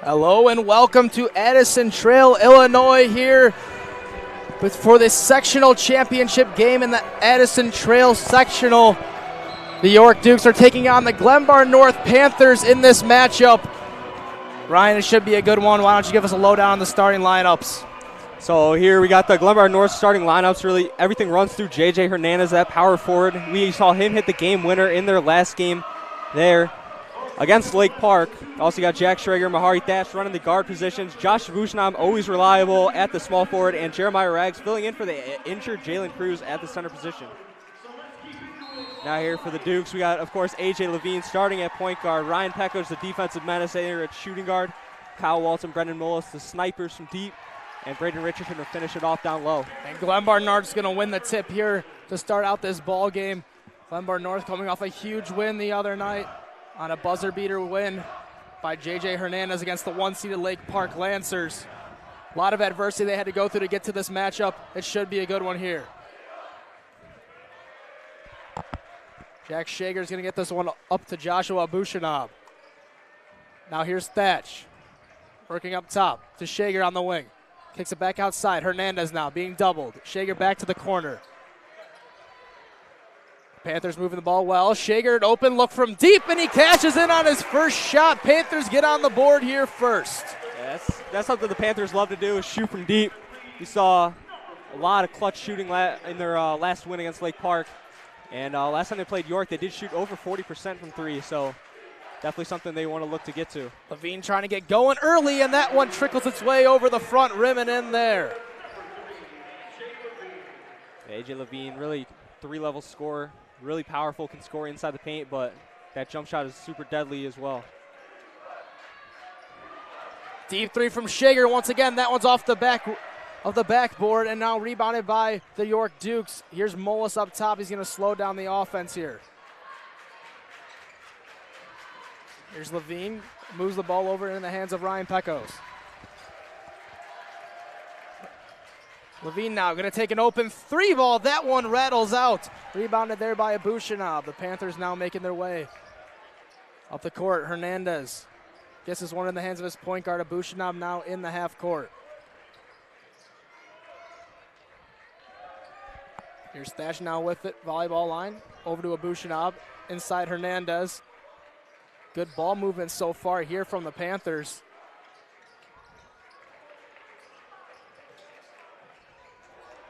Hello and welcome to Addison Trail, Illinois here for this sectional championship game in the Addison Trail sectional. The York Dukes are taking on the Glenbard North Panthers in this matchup. Ryan, it should be a good one. Why don't you give us a lowdown on the starting lineups? So here we got the Glenbard North starting lineups. Really, everything runs through J.J. Hernandez, that power forward. We saw him hit the game winner in their last game there against Lake Park. Also got Jack Schrager, Mahari Thatch running the guard positions. Josh Vushnam, always reliable at the small forward. And Jeremiah Rags filling in for the injured Jalen Cruz at the center position. Now here for the Dukes, we got, of course, A.J. Levine starting at point guard. Ryan Pecos, the defensive menace there at shooting guard. Kyle Walton, Brendan Mullis, the snipers from deep. And Braden Richardson to finish it off down low. And Glenbard North's going to win the tip here to start out this ball game. Glenbard North coming off a huge win the other night on a buzzer beater win by J.J. Hernandez against the one-seeded Lake Park Lancers. A lot of adversity they had to go through to get to this matchup. It should be a good one here. Jack Shager's going to get this one up to Joshua Bushanab. Now here's Thatch working up top to Shager on the wing. Kicks it back outside. Hernandez now being doubled. Shager back to the corner. Panthers moving the ball well. Shager an open look from deep, and he cashes in on his first shot. Panthers get on the board here first. Yeah, that's something the Panthers love to do, is shoot from deep. We saw a lot of clutch shooting in their last win against Lake Park. And last time they played York, they did shoot over 40% from three, so definitely something they want to look to get to. Levine trying to get going early, and that one trickles its way over the front rim and in there. Yeah, A.J. Levine, really three-level scorer. Really powerful, can score inside the paint, but that jump shot is super deadly as well. Deep three from Shager. Once again, that one's off the back of the backboard and now rebounded by the York Dukes. Here's Mullis up top. He's going to slow down the offense here. Here's Levine. Moves the ball over in the hands of Ryan Pecos. Levine now going to take an open three ball. That one rattles out. Rebounded there by Abushanab. The Panthers now making their way up the court. Hernandez gets this one in the hands of his point guard. Abushanab now in the half court. Here's Thatch now with it. Volleyball line. Over to Abushanab. Inside Hernandez. Good ball movement so far here from the Panthers.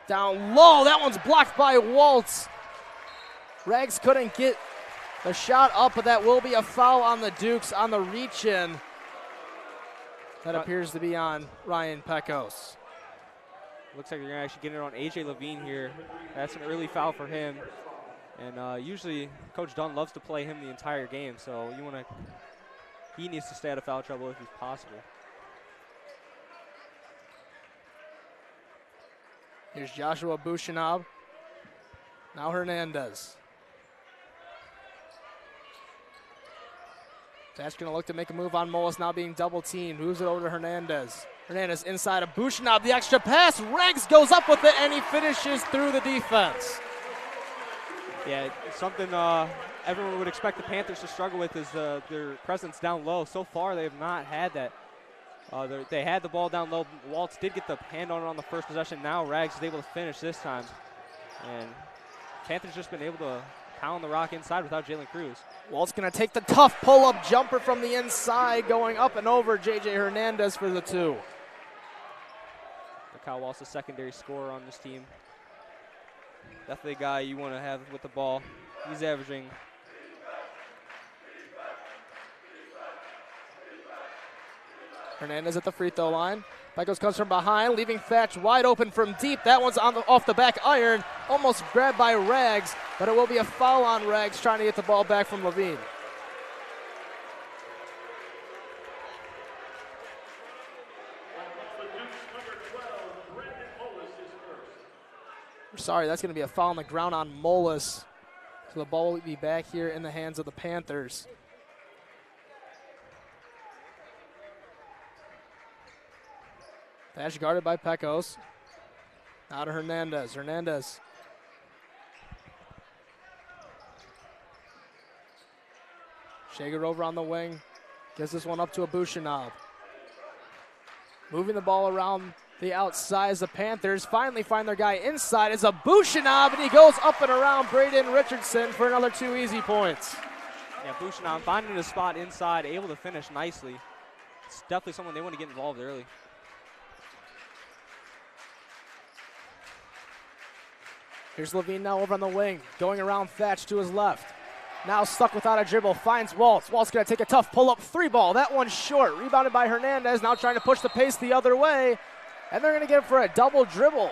Down low, that one's blocked by Waltz. Rags couldn't get the shot up, but that will be a foul on the Dukes on the reach-in. That appears to be on Ryan Pecos. Looks like they're going to actually get it on A.J. Levine here. That's an early foul for him. And usually Coach Dunn loves to play him the entire game, so he needs to stay out of foul trouble if it's possible. Here's Joshua Bushanab. Now Hernandez. That's going to look to make a move on Mullis, now being double teamed. Moves it over to Hernandez. Hernandez inside of Bushanab. The extra pass. Rags goes up with it, and he finishes through the defense. Yeah, something everyone would expect the Panthers to struggle with is their presence down low. So far, they have not had that. They had the ball down low. Waltz did get the hand on it on the first possession. Now Rags is able to finish this time. And Panthers just been able to pound the rock inside without Jalen Cruz. Waltz going to take the tough pull-up jumper from the inside, going up and over J.J. Hernandez for the two. Kyle Waltz, the secondary scorer on this team. Definitely a guy you want to have with the ball. He's averaging Hernandez at the free throw line. Pecos comes from behind, leaving Thatch wide open from deep. That one's off the back iron, almost grabbed by Rags, but it will be a foul on Rags trying to get the ball back from Levine. Sorry, that's going to be a foul on the ground on Molis. So the ball will be back here in the hands of the Panthers. Thatch guarded by Pecos. Now to Hernandez. Hernandez. Shager over on the wing. Gives this one up to Abushinov. Moving the ball around the outside as the Panthers finally find their guy inside. It's Abushinov, and he goes up and around Braden Richardson for another 2 easy points. Yeah, Abushinov finding a spot inside, able to finish nicely. It's definitely someone they want to get involved early. Here's Levine now over on the wing, going around Thatch to his left. Now stuck without a dribble, finds Waltz. Waltz going to take a tough pull-up three ball. That one's short, rebounded by Hernandez, now trying to push the pace the other way. And they're going to get it for a double dribble.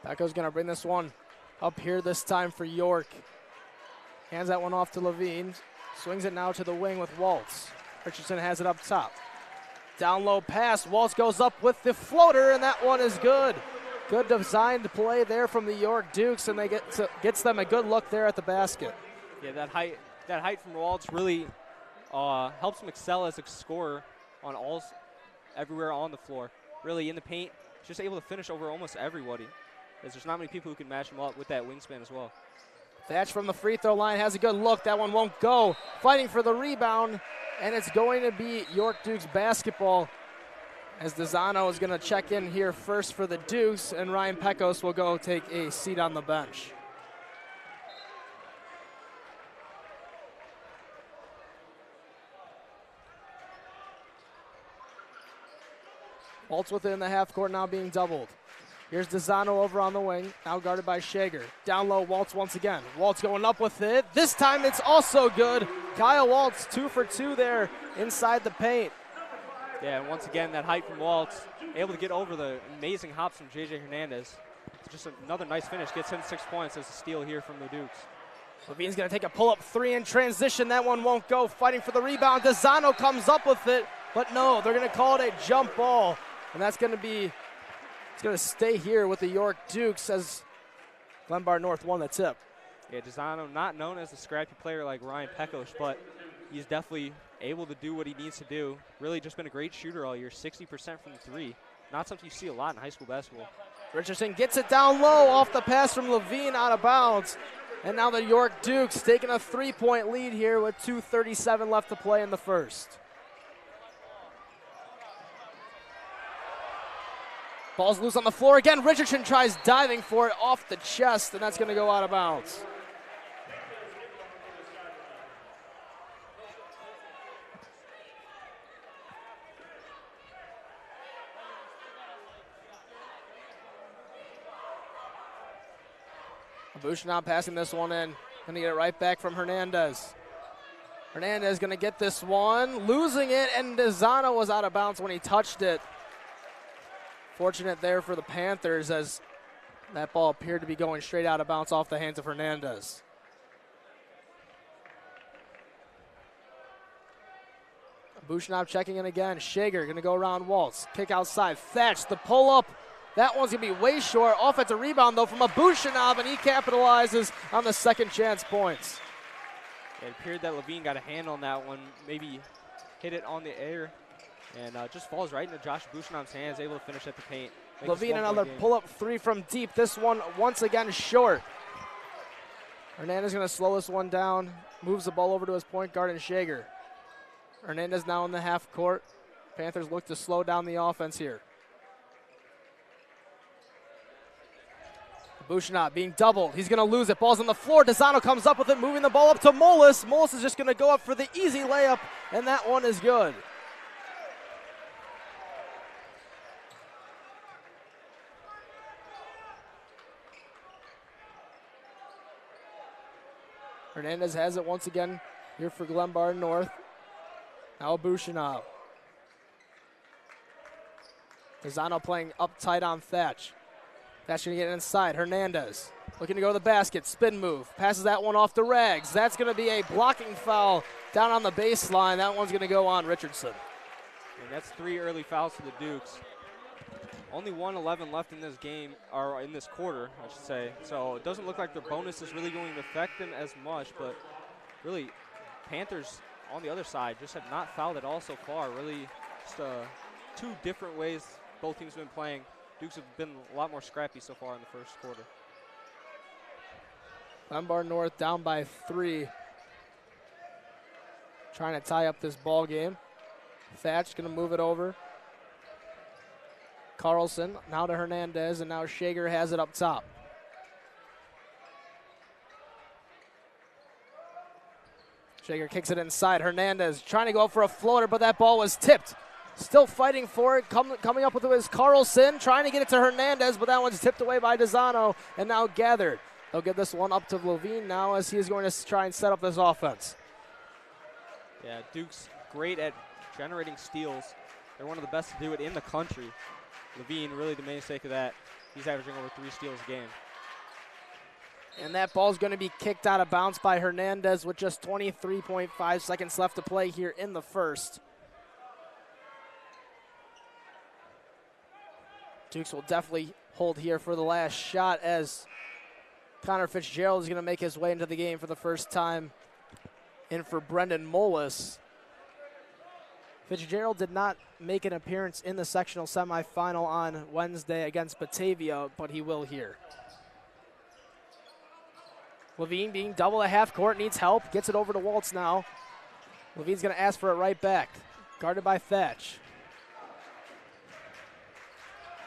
Becco's going to bring this one up here this time for York. Hands that one off to Levine. Swings it now to the wing with Waltz. Richardson has it up top. Down low pass. Waltz goes up with the floater, and that one is good. Good designed play there from the York Dukes, and they gets them a good look there at the basket. Yeah, that height from Waltz really helps him excel as a scorer on everywhere on the floor. Really in the paint, just able to finish over almost everybody, as there's not many people who can match him up with that wingspan as well. Thatch from the free throw line has a good look. That one won't go. Fighting for the rebound, and it's going to be York Dukes basketball, as DeZano is going to check in here first for the Dukes, and Ryan Pecos will go take a seat on the bench. Waltz within the half court now being doubled. Here's DeZano over on the wing, now guarded by Shager. Down low, Waltz once again. Waltz going up with it. This time it's also good. Kyle Waltz 2 for 2 there inside the paint. Yeah, and once again, that height from Waltz, able to get over the amazing hops from J.J. Hernandez. It's just another nice finish. Gets him 6 points as a steal here from the Dukes. Levine's going to take a pull-up three in transition. That one won't go. Fighting for the rebound. DeZano comes up with it, but no, they're going to call it a jump ball, and that's going to be it's going to stay here with the York Dukes as Glenbard North won the tip. Yeah, DeZano not known as a scrappy player like Ryan Pecos, but he's definitely able to do what he needs to do. Really just been a great shooter all year, 60% from three. Not something you see a lot in high school basketball. Richardson gets it down low off the pass from Levine out of bounds. And now the York Dukes taking a 3-point lead here with 2:37 left to play in the first. Ball's loose on the floor again. Richardson tries diving for it off the chest, and that's going to go out of bounds. Abushinov passing this one in. Going to get it right back from Hernandez. Hernandez going to get this one, losing it, and DeZano was out of bounds when he touched it. Fortunate there for the Panthers, as that ball appeared to be going straight out of bounds off the hands of Hernandez. Abushinov checking in again. Shager going to go around Waltz. Kick outside. Thatch, the pull-up. That one's going to be way short. Offensive rebound, though, from Abushinov, and he capitalizes on the second chance points. It appeared that Levine got a hand on that one, maybe hit it on the air, and just falls right into Josh Abushinov's hands, able to finish at the paint. Levine another pull-up three from deep. This one once again short. Hernandez going to slow this one down, moves the ball over to his point guard and Shager. Hernandez now in the half court. Panthers look to slow down the offense here. Abushinov being doubled. He's going to lose it. Ball's on the floor. DeZano comes up with it, moving the ball up to Molis. Molis is just going to go up for the easy layup, and that one is good. Hernandez has it once again here for Glenbard North. Now Abushinov. Lozano playing up tight on Thatch. Thatch going to get inside. Hernandez looking to go to the basket. Spin move. Passes that one off to Rags. That's going to be a blocking foul down on the baseline. That one's going to go on Richardson. And that's 3 early fouls for the Dukes. Only 1:11 left in this game, or in this quarter, I should say. So it doesn't look like the bonus is really going to affect them as much, but really, Panthers on the other side just have not fouled at all so far. Really, just 2 different ways both teams have been playing. Dukes have been a lot more scrappy so far in the first quarter. Glenbard North down by 3. Trying to tie up this ball game. Thatch going to move it over. Carlson now to Hernandez, and now Shager has it up top. Shager kicks it inside. Hernandez trying to go for a floater, but that ball was tipped. Still fighting for it. Coming up with it was Carlson, trying to get it to Hernandez, but that one's tipped away by Lozano and now gathered. They'll get this one up to Levine now as he is going to try and set up this offense. Yeah, Duke's great at generating steals. They're one of the best to do it in the country. Levine, really the mainstay of that. He's averaging over 3 steals a game. And that ball's going to be kicked out of bounds by Hernandez with just 23.5 seconds left to play here in the first. Dukes will definitely hold here for the last shot as Connor Fitzgerald is going to make his way into the game for the first time in for Brendan Molis. Fitzgerald did not make an appearance in the sectional semifinal on Wednesday against Batavia, but he will here. Levine being double at half court, needs help, gets it over to Waltz now. Levine's going to ask for it right back, guarded by Thatch.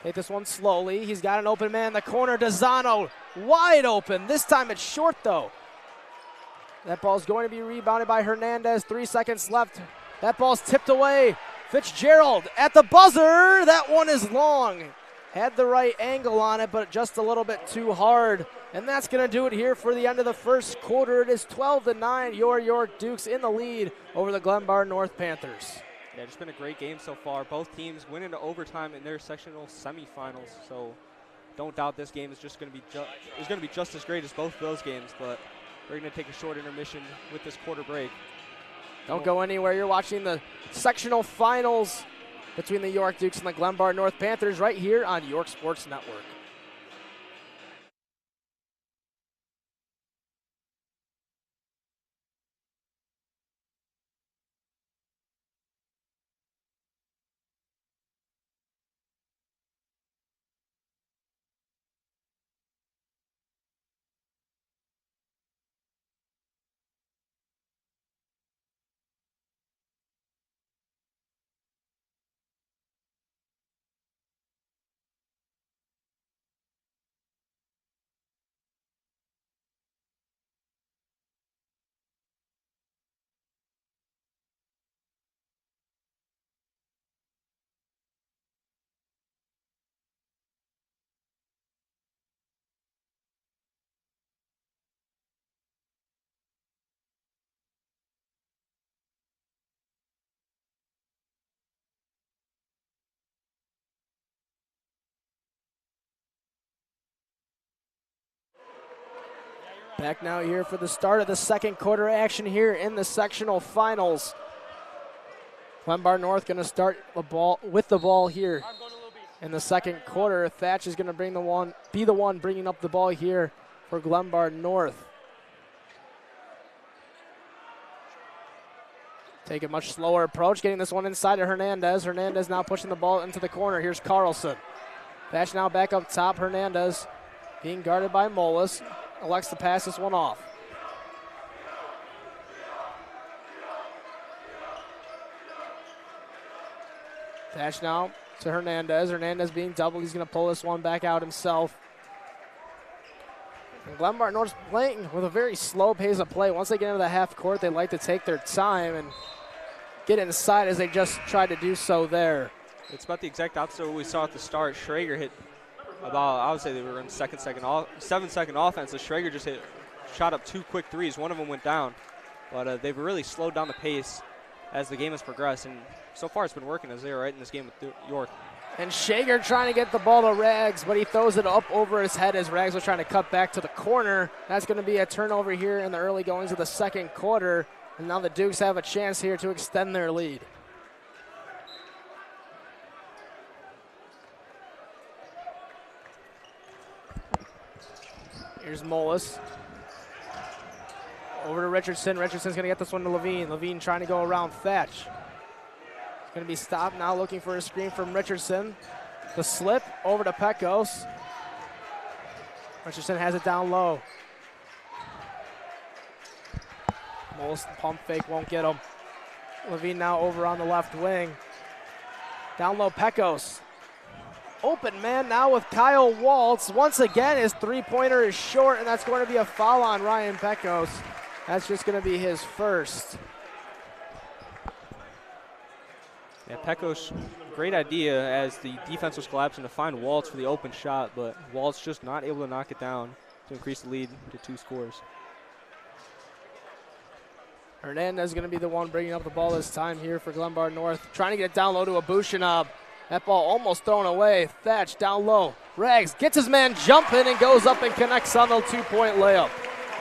Take this one slowly. He's got an open man in the corner. Lozano wide open. This time it's short though. That ball's going to be rebounded by Hernandez. 3 seconds left. That ball's tipped away. Fitzgerald at the buzzer. That one is long. Had the right angle on it, but just a little bit too hard. And that's going to do it here for the end of the first quarter. It is 12-9. Your York Dukes in the lead over the Glenbard North Panthers. Yeah, it's been a great game so far. Both teams went into overtime in their sectional semifinals. So don't doubt this game is just going to be just as great as both of those games. But we're going to take a short intermission with this quarter break. Don't go anywhere. You're watching the sectional finals between the York Dukes and the Glenbard North Panthers right here on York Sports Network. Back now here for the start of the second quarter action here in the sectional finals. Glenbard North going to start with the ball here in the second quarter. Thatch is going to be the one bringing up the ball here for Glenbard North. Take a much slower approach, getting this one inside to Hernandez. Hernandez now pushing the ball into the corner. Here's Carlson. Thatch now back up top. Hernandez being guarded by Molis. Elects to pass this one off. Thatch now to Hernandez. Hernandez being doubled. He's going to pull this one back out himself. And Glenbard North's playing with a very slow pace of play. Once they get into the half court, they like to take their time and get inside as they just tried to do so there. It's about the exact opposite of what we saw at the start. Schrager hit about, I would say they were in 7-second offense. So Schrager just shot up 2 quick threes. One of them went down. But they've really slowed down the pace as the game has progressed. And so far it's been working as they are right in this game with York. And Shager trying to get the ball to Rags, but he throws it up over his head as Rags was trying to cut back to the corner. That's going to be a turnover here in the early goings of the second quarter. And now the Dukes have a chance here to extend their lead. Here's Mullis. Over to Richardson. Richardson's going to get this one to Levine. Levine trying to go around Thatch. Going to be stopped now, looking for a screen from Richardson. The slip over to Pecos. Richardson has it down low. Mullis pump fake won't get him. Levine now over on the left wing. Down low, Pecos. Open man now with Kyle Waltz. Once again, his three-pointer is short, and that's going to be a foul on Ryan Pecos. That's just going to be his first. Yeah, Pecos, great idea as the defense was collapsing to find Waltz for the open shot, but Waltz just not able to knock it down to increase the lead to 2 scores. Hernandez is going to be the one bringing up the ball this time here for Glenbard North. Trying to get it down low to Abushinab. That ball almost thrown away. Thatch down low. Rags gets his man jumping and goes up and connects on the 2-point layup.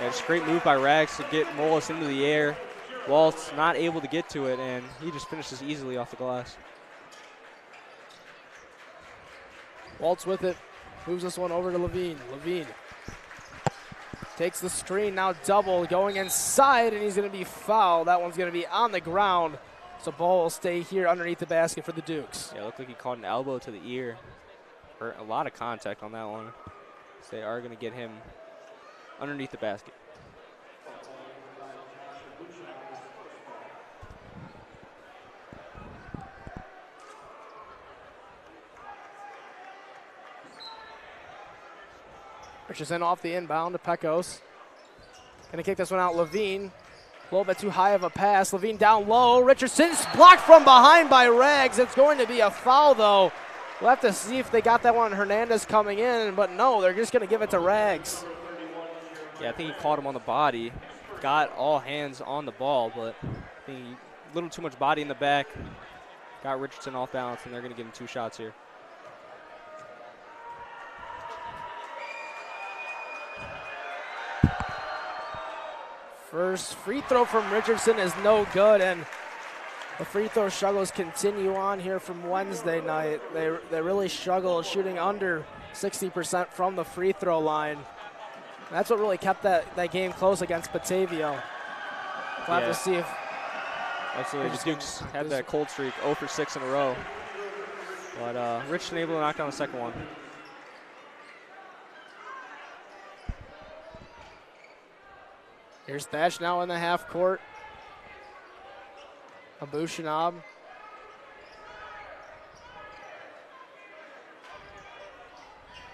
Yeah, just a great move by Rags to get Mullis into the air. Waltz not able to get to it, and he just finishes easily off the glass. Waltz with it. Moves this one over to Levine. Levine takes the screen, now double, going inside, and he's going to be fouled. That one's going to be on the ground. So ball will stay here underneath the basket for the Dukes. Yeah, it looked like he caught an elbow to the ear. Hurt a lot of contact on that one. So they are going to get him underneath the basket. Richardson off the inbound to Pecos. Going to kick this one out, Levine. A little bit too high of a pass. Levine down low. Richardson's blocked from behind by Rags. It's going to be a foul, though. We'll have to see if they got that one. Hernandez coming in, but no, they're just going to give it to Rags. Yeah, I think he caught him on the body. Got all hands on the ball, but I think a little too much body in the back. Got Richardson off balance, and they're going to give him 2 shots here. First free throw from Richardson is no good, and the free throw struggles continue on here from Wednesday night. They really struggle shooting under 60% from the free throw line. That's what really kept that game close against Batavia. We'll have to see if... Absolutely, the Dukes had that cold streak, 0 for 6 in a row. But Richardson able to knock down the second one. Here's Thatch now in the half court. Abushinab.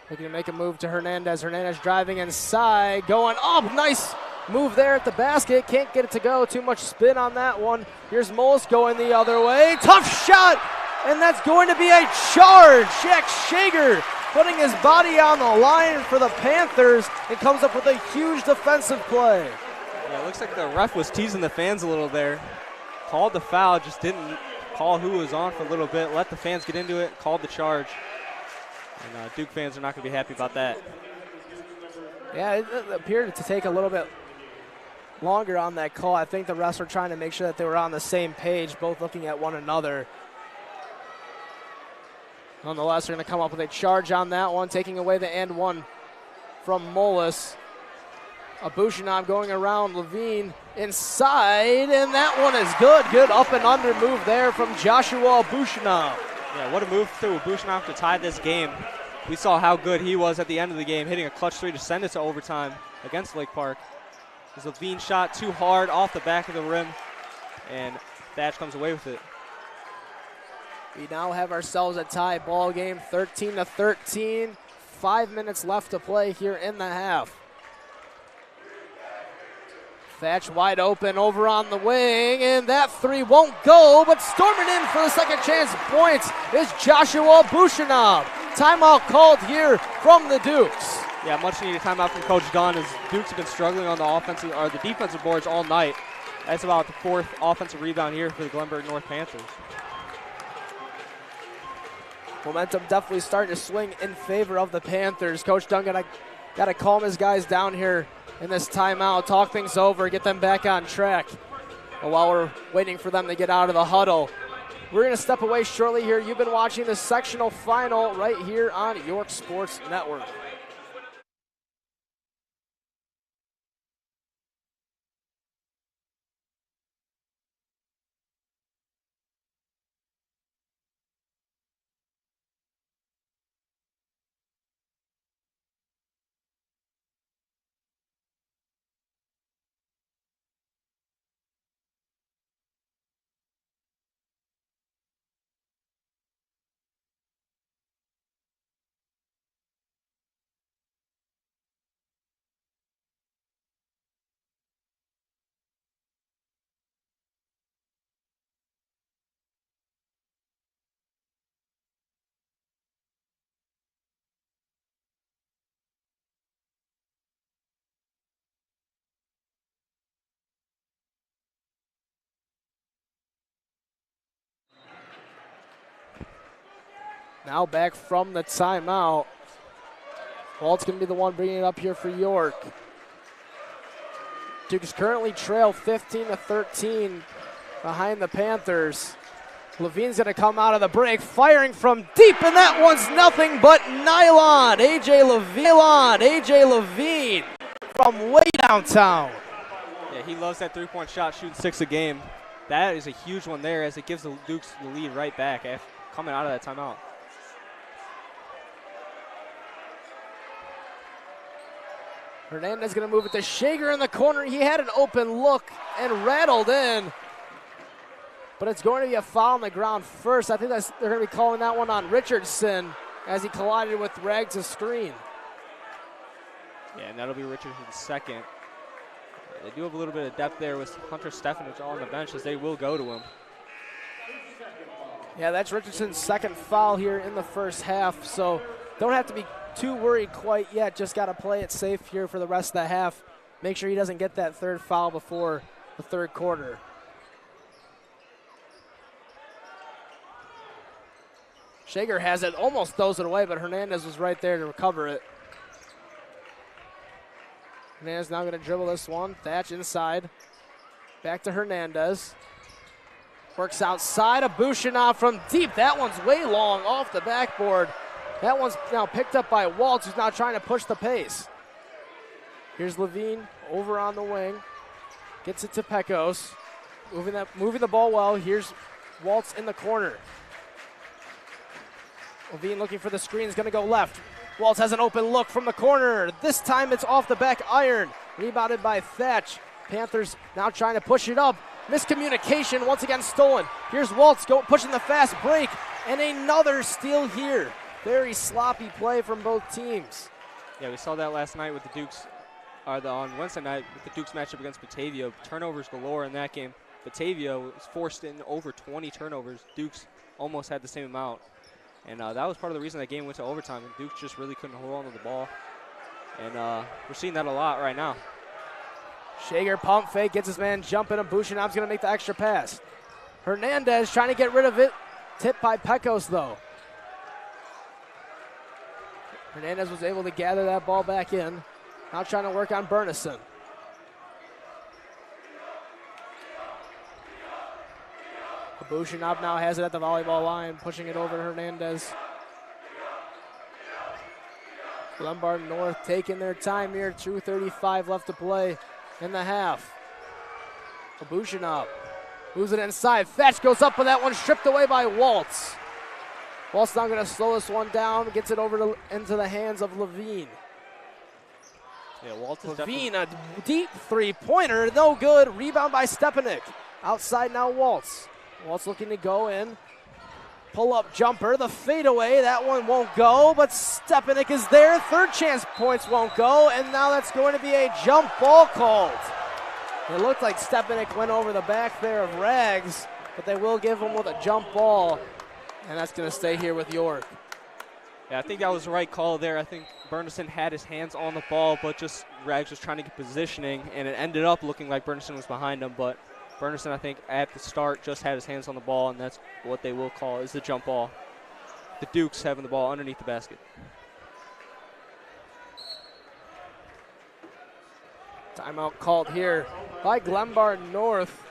Looking to make a move to Hernandez. Hernandez driving inside, going up. Nice move there at the basket. Can't get it to go. Too much spin on that one. Here's Mullis going the other way. Tough shot, and that's going to be a charge. Jack Shager putting his body on the line for the Panthers and comes up with a huge defensive play. Yeah, it looks like the ref was teasing the fans a little there. Called the foul, just didn't call who was on for a little bit. Let the fans get into it, called the charge. And Duke fans are not going to be happy about that. Yeah, it appeared to take a little bit longer on that call. I think the refs were trying to make sure that they were on the same page, both looking at one another. Nonetheless, they're going to come up with a charge on that one, taking away the and one from Mullis. Abushinab going around Levine inside, and that one is good. Good up and under move there from Joshua Abushinab. Yeah, what a move through Abushinab to tie this game. We saw how good he was at the end of the game, hitting a clutch 3 to send it to overtime against Lake Park. His Levine shot too hard off the back of the rim, and Thatch comes away with it. We now have ourselves a tie ball game, 13-13. 5 minutes left to play here in the half. Thatch wide open over on the wing, and that 3 won't go, but storming in for the second chance points is Joshua Abushinab. Timeout called here from the Dukes. Yeah, much needed timeout from Coach Gunn as Dukes have been struggling on the offensive or the defensive boards all night. That's about the 4th offensive rebound here for the Glenbard North Panthers. Momentum definitely starting to swing in favor of the Panthers. Coach Dunn got to calm his guys down here in this timeout, talk things over, get them back on track. But while we're waiting for them to get out of the huddle, we're going to step away shortly here. You've been watching the sectional final right here on York Sports Network. Now back from the timeout. Walt's going to be the one bringing it up here for York. Dukes currently trail 15-13 behind the Panthers. Levine's going to come out of the break, firing from deep, and that one's nothing but nylon. AJ Levine from way downtown. Yeah, he loves that three-point shot, shooting 6 a game. That is a huge one there as it gives the Dukes the lead right back coming out of that timeout. Hernandez going to move it to Shager in the corner. He had an open look and rattled in. But it's going to be a foul on the ground first. I think they're going to be calling that one on Richardson as he collided with Rags' screen. Yeah, and that'll be Richardson's second. They do have a little bit of depth there with Hunter Stefanich on the bench as they will go to him. Yeah, that's Richardson's second foul here in the first half, so don't have to be too worried quite yet. Just got to play it safe here for the rest of the half. Make sure he doesn't get that third foul before the third quarter. Shager has it, almost throws it away, but Hernandez was right there to recover it. Hernandez now going to dribble this one. Thatch inside. Back to Hernandez. Works outside of Bushinov from deep. That one's way long off the backboard. That one's now picked up by Waltz, who's now trying to push the pace. Here's Levine over on the wing. Gets it to Pecos. Moving the ball well. Here's Waltz in the corner. Levine looking for the screen, is going to go left. Waltz has an open look from the corner. This time it's off the back iron. Rebounded by Thatch. Panthers now trying to push it up. Miscommunication once again stolen. Here's Waltz pushing the fast break. And another steal here. Very sloppy play from both teams. Yeah, we saw that last night with the Dukes, on Wednesday night with the Dukes matchup against Batavia. Turnovers galore in that game. Batavia was forced in over 20 turnovers. Dukes almost had the same amount. And that was part of the reason that game went to overtime. And Dukes just really couldn't hold on to the ball. And we're seeing that a lot right now. Shager pump fake, gets his man jumping, and Bushinov's going to make the extra pass. Hernandez trying to get rid of it. Tipped by Pecos, though. Hernandez was able to gather that ball back in. Now trying to work on Burnison. Bushinov now has it at the volleyball line, pushing it over to Hernandez. Glenbard North taking their time here. 2:35 left to play in the half. Bushinov moves it inside. Thatch goes up with that one, stripped away by Waltz. Waltz now going to slow this one down, gets it over into the hands of Levine. Yeah, Waltz is Levine, a deep three-pointer, no good. Rebound by Stepanik. Outside now Waltz. Waltz looking to go in. Pull-up jumper, the fadeaway, that one won't go, but Stepanik is there. Third chance points won't go, and now that's going to be a jump ball called. It looked like Stepanik went over the back there of Rags, but they will give him with a jump ball, and that's going to stay here with York. Yeah, I think that was the right call there. I think Burnison had his hands on the ball, but just Rags was trying to get positioning, and it ended up looking like Burnison was behind him, but Burnison, I think, at the start just had his hands on the ball, and that's what they will call is the jump ball. the Dukes having the ball underneath the basket. Timeout called here by Glenbard North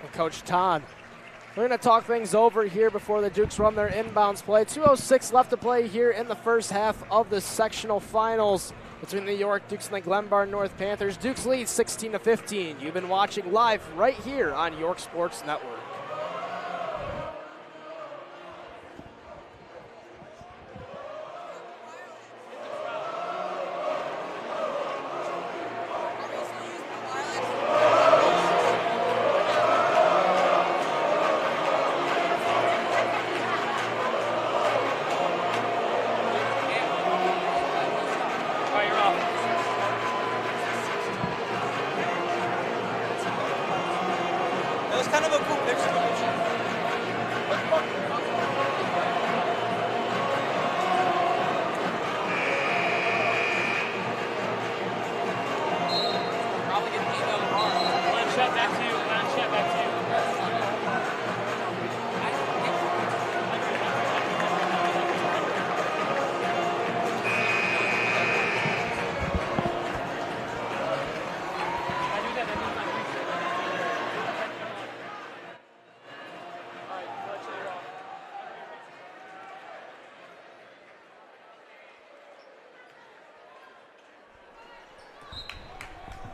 and Coach Todd. We're going to talk things over here before the Dukes run their inbounds play. 2:06 left to play here in the first half of the sectional finals between the York Dukes and the Glenbard North Panthers. Dukes lead 16-15. You've been watching live right here on York Sports Network.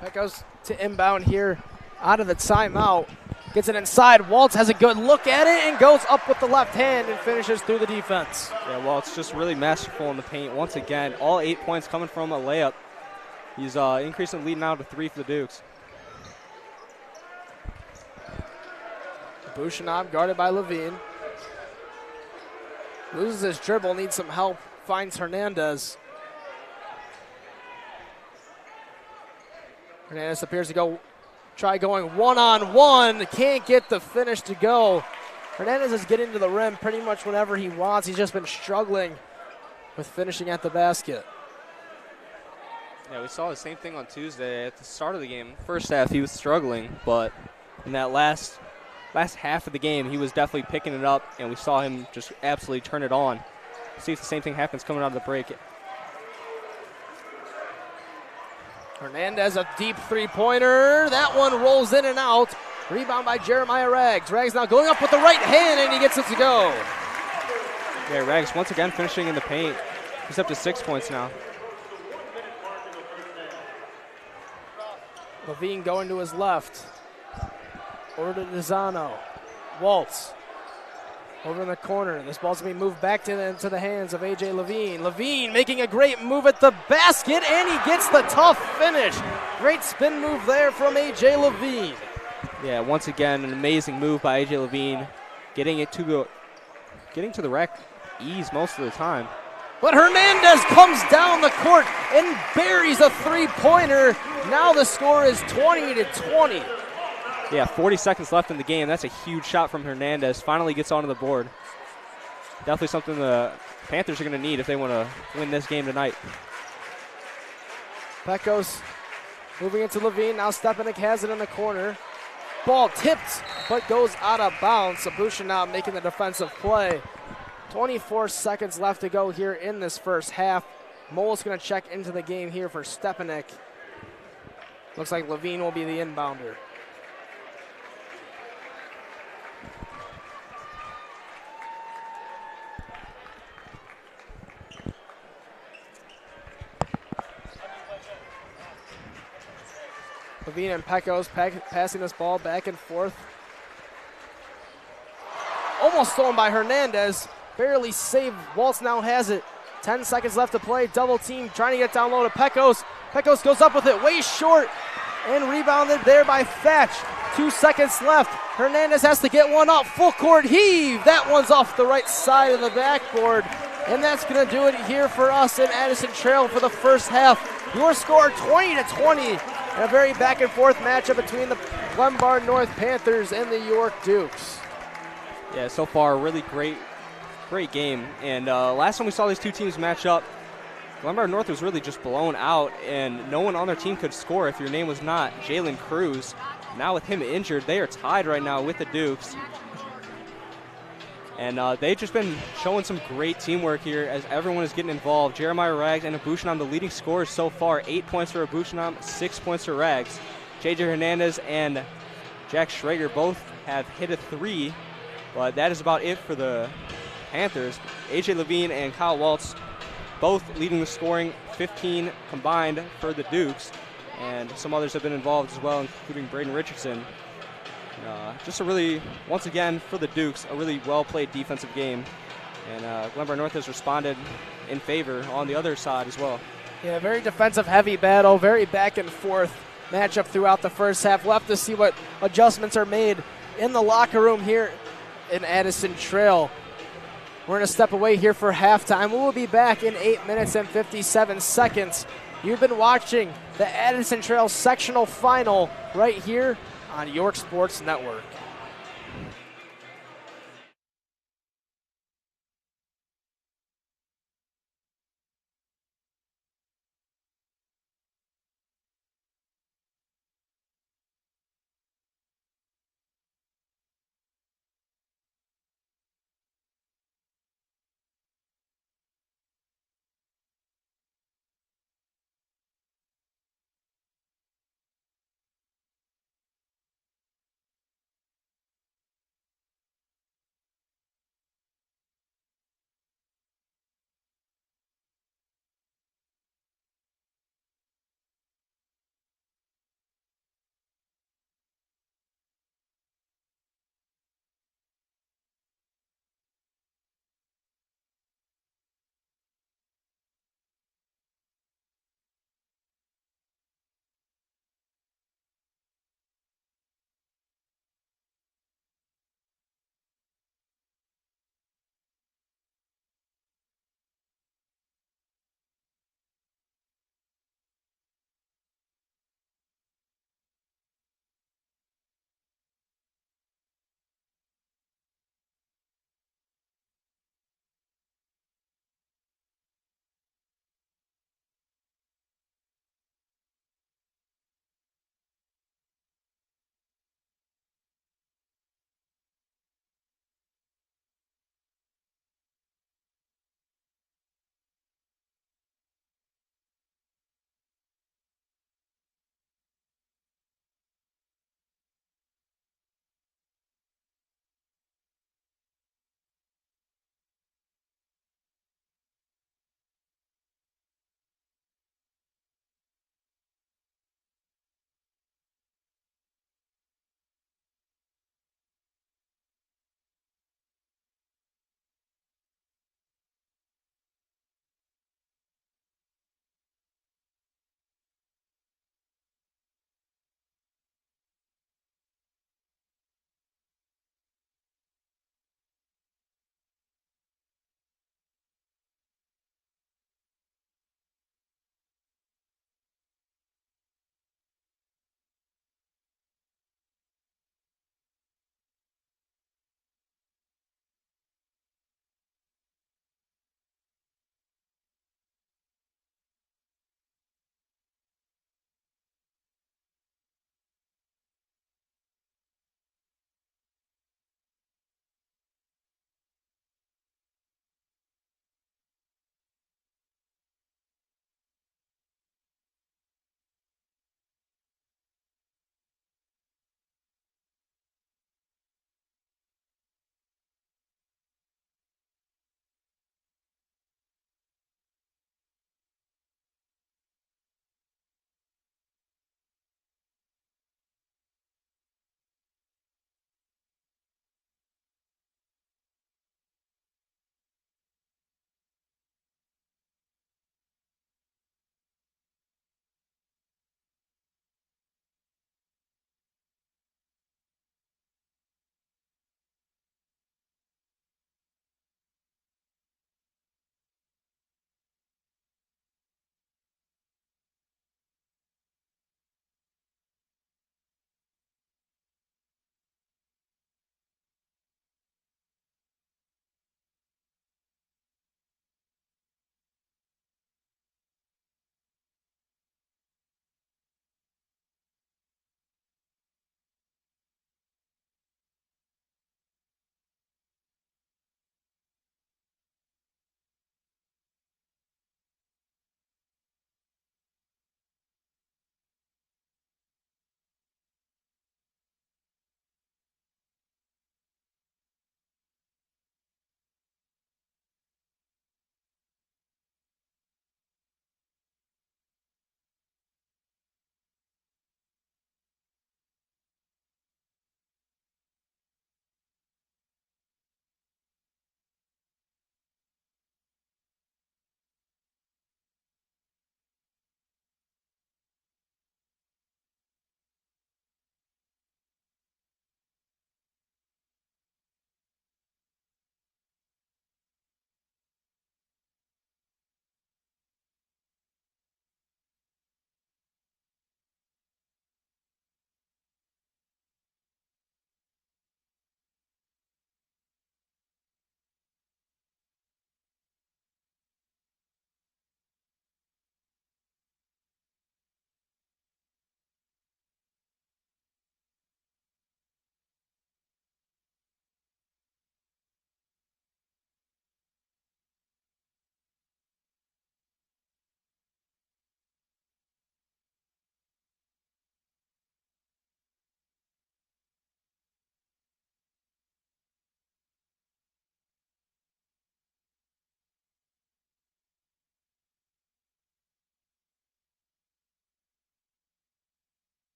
That goes to inbound here out of the timeout. Gets it inside. Waltz has a good look at it and goes up with the left hand and finishes through the defense. Yeah, Waltz just really masterful in the paint. Once again, all 8 points coming from a layup. He's increasing the lead now to 3 for the Dukes. Bushinov guarded by Levine. Loses his dribble, needs some help, finds Hernandez. Hernandez appears to try going one-on-one. Can't get the finish to go. Hernandez is getting to the rim pretty much whenever he wants. He's just been struggling with finishing at the basket. Yeah, we saw the same thing on Tuesday at the start of the game. First half, he was struggling, but in that last half of the game, he was definitely picking it up, and we saw him just absolutely turn it on. See if the same thing happens coming out of the break. Hernandez, a deep three-pointer. That one rolls in and out. Rebound by Jeremiah Rags. Rags now going up with the right hand, and he gets it to go. Yeah, Rags once again finishing in the paint. He's up to 6 points now. Levine going to his left. Over to Dizano. Waltz. Over in the corner. This ball's going to be moved back into the hands of A.J. Levine. Levine making a great move at the basket, and he gets the tough finish. Great spin move there from A.J. Levine. Yeah, once again, an amazing move by A.J. Levine. Getting to the rack ease most of the time. But Hernandez comes down the court and buries a three-pointer. Now the score is 20-20. Yeah, 40 seconds left in the game. That's a huge shot from Hernandez. Finally gets onto the board. Definitely something the Panthers are going to need if they want to win this game tonight. Pecos moving into Levine. Now Stepanek has it in the corner. Ball tipped, but goes out of bounds. Sabusha now making the defensive play. 24 seconds left to go here in this first half. Mole's going to check into the game here for Stepanek. Looks like Levine will be the inbounder. Levine and Pecos passing this ball back and forth. Almost stolen by Hernandez. Barely saved. Waltz now has it. 10 seconds left to play. Double team trying to get down low to Pecos. Pecos goes up with it way short and rebounded there by Thatch. 2 seconds left. Hernandez has to get one up. Full court heave. That one's off the right side of the backboard. And that's going to do it here for us in Addison Trail for the first half. Your score 20-20. And a very back and forth matchup between the Glenbard North Panthers and the York Dukes. Yeah, so far a really great game. And last time we saw these two teams match up, Glenbard North was really just blown out, and no one on their team could score if your name was not Jalen Cruz. Now with him injured, they are tied right now with the Dukes. And they've just been showing some great teamwork here as everyone is getting involved. Jeremiah Rags and Abushanam, the leading scorers so far. 8 points for Abushanam, 6 points for Rags. JJ Hernandez and Jack Schrager both have hit a 3, but that is about it for the Panthers. AJ Levine and Kyle Waltz both leading the scoring, 15 combined for the Dukes. And some others have been involved as well, including Braden Richardson. Just a really, once again, for the Dukes, a really well-played defensive game. And Glenbard North has responded in favor on the other side as well. Yeah, very defensive-heavy battle, very back-and-forth matchup throughout the first half. We'll have to see what adjustments are made in the locker room here in Addison Trail. We're going to step away here for halftime. We'll be back in 8 minutes and 57 seconds. You've been watching the Addison Trail sectional final right here on York Sports Network.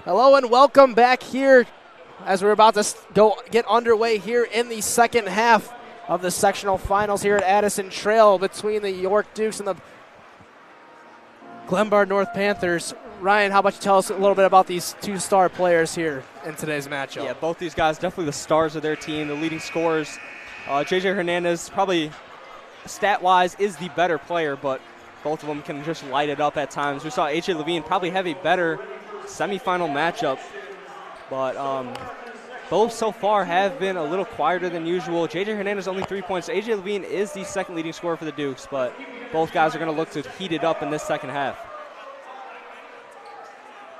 Hello and welcome back here as we're about to get underway here in the second half of the sectional finals here at Addison Trail between the York Dukes and the Glenbard North Panthers. Ryan, how about you tell us a little bit about these two star players here in today's matchup? Yeah, both these guys definitely the stars of their team, the leading scorers. JJ Hernandez probably stat-wise is the better player, but both of them can just light it up at times. We saw AJ Levine probably have a better semifinal matchup, but both so far have been a little quieter than usual. JJ Hernandez only 3 points. AJ Levine is the second leading scorer for the Dukes, but both guys are going to look to heat it up in this second half.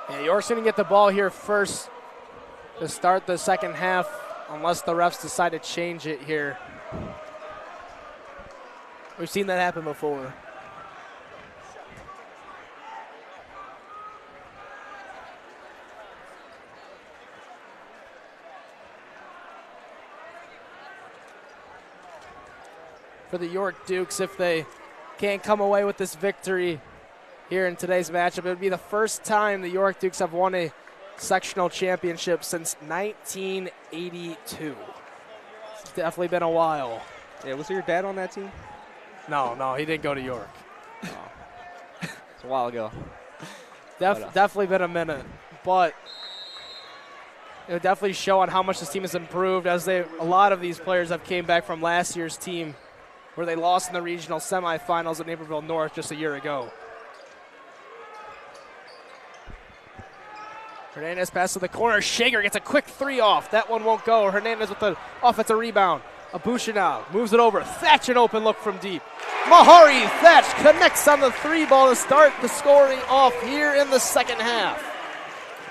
Yeah, York's going to get the ball here first to start the second half, unless the refs decide to change it here. We've seen that happen before. For the York Dukes, if they can't come away with this victory here in today's matchup, it would be the first time the York Dukes have won a sectional championship since 1982. It's definitely been a while. Yeah, was your dad on that team? No, he didn't go to York. Oh. It's a while ago. Definitely been a minute, but it would definitely show on how much this team has improved, as a lot of these players have came back from last year's team where they lost in the regional semifinals at Naperville North just a year ago. Hernandez passes to the corner. Shager gets a quick three off. That one won't go. Hernandez with the offensive rebound. Abushinov moves it over. Thatch an open look from deep. Mahari Thatch connects on the three ball to start the scoring off here in the second half.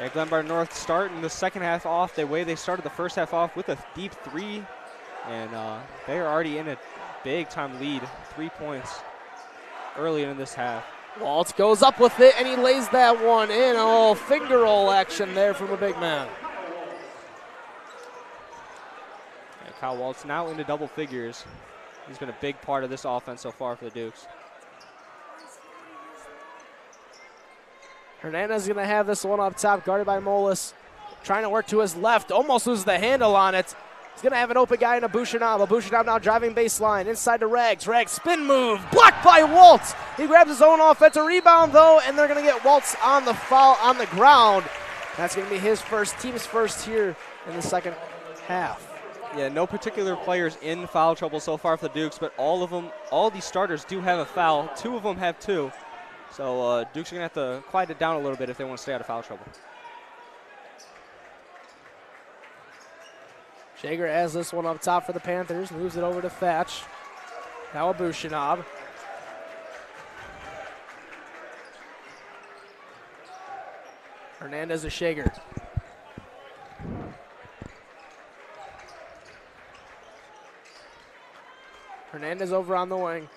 Yeah, Glenbard North starting the second half off the way they started the first half off with a deep three, and they are already in a big-time lead, 3 points early in this half. Waltz goes up with it, and he lays that one in. A little finger roll action there from a big man. Yeah, Kyle Waltz now into double figures. He's been a big part of this offense so far for the Dukes. Hernandez is going to have this one up top, guarded by Molis. Trying to work to his left, almost loses the handle on it. He's going to have an open guy in Abushinov. Abushinov now driving baseline, inside to Rags. Rags spin move, blocked by Waltz. He grabs his own offensive rebound, though, and they're going to get Waltz on the foul on the ground. That's going to be his first, team's first here in the second half. Yeah, no particular players in foul trouble so far for the Dukes, but all these starters do have a foul. 2 of them have 2. So Dukes are going to have to quiet it down a little bit if they want to stay out of foul trouble. Shager has this one up top for the Panthers, moves it over to Thatch. Now Abushinov. Hernandez to Shager. Hernandez over on the wing.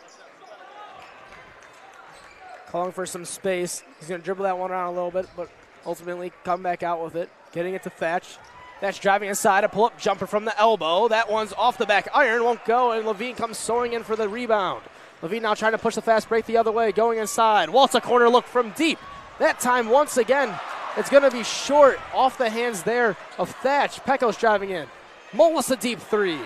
Calling for some space. He's going to dribble that one around a little bit, but ultimately come back out with it. Getting it to Thatch. Thatch driving inside, a pull-up jumper from the elbow. That one's off the back iron, won't go, and Levine comes soaring in for the rebound. Levine now trying to push the fast break the other way, going inside. Waltz a corner look from deep. That time, once again, it's going to be short off the hands there of Thatch. Pecos driving in. Molis a deep three.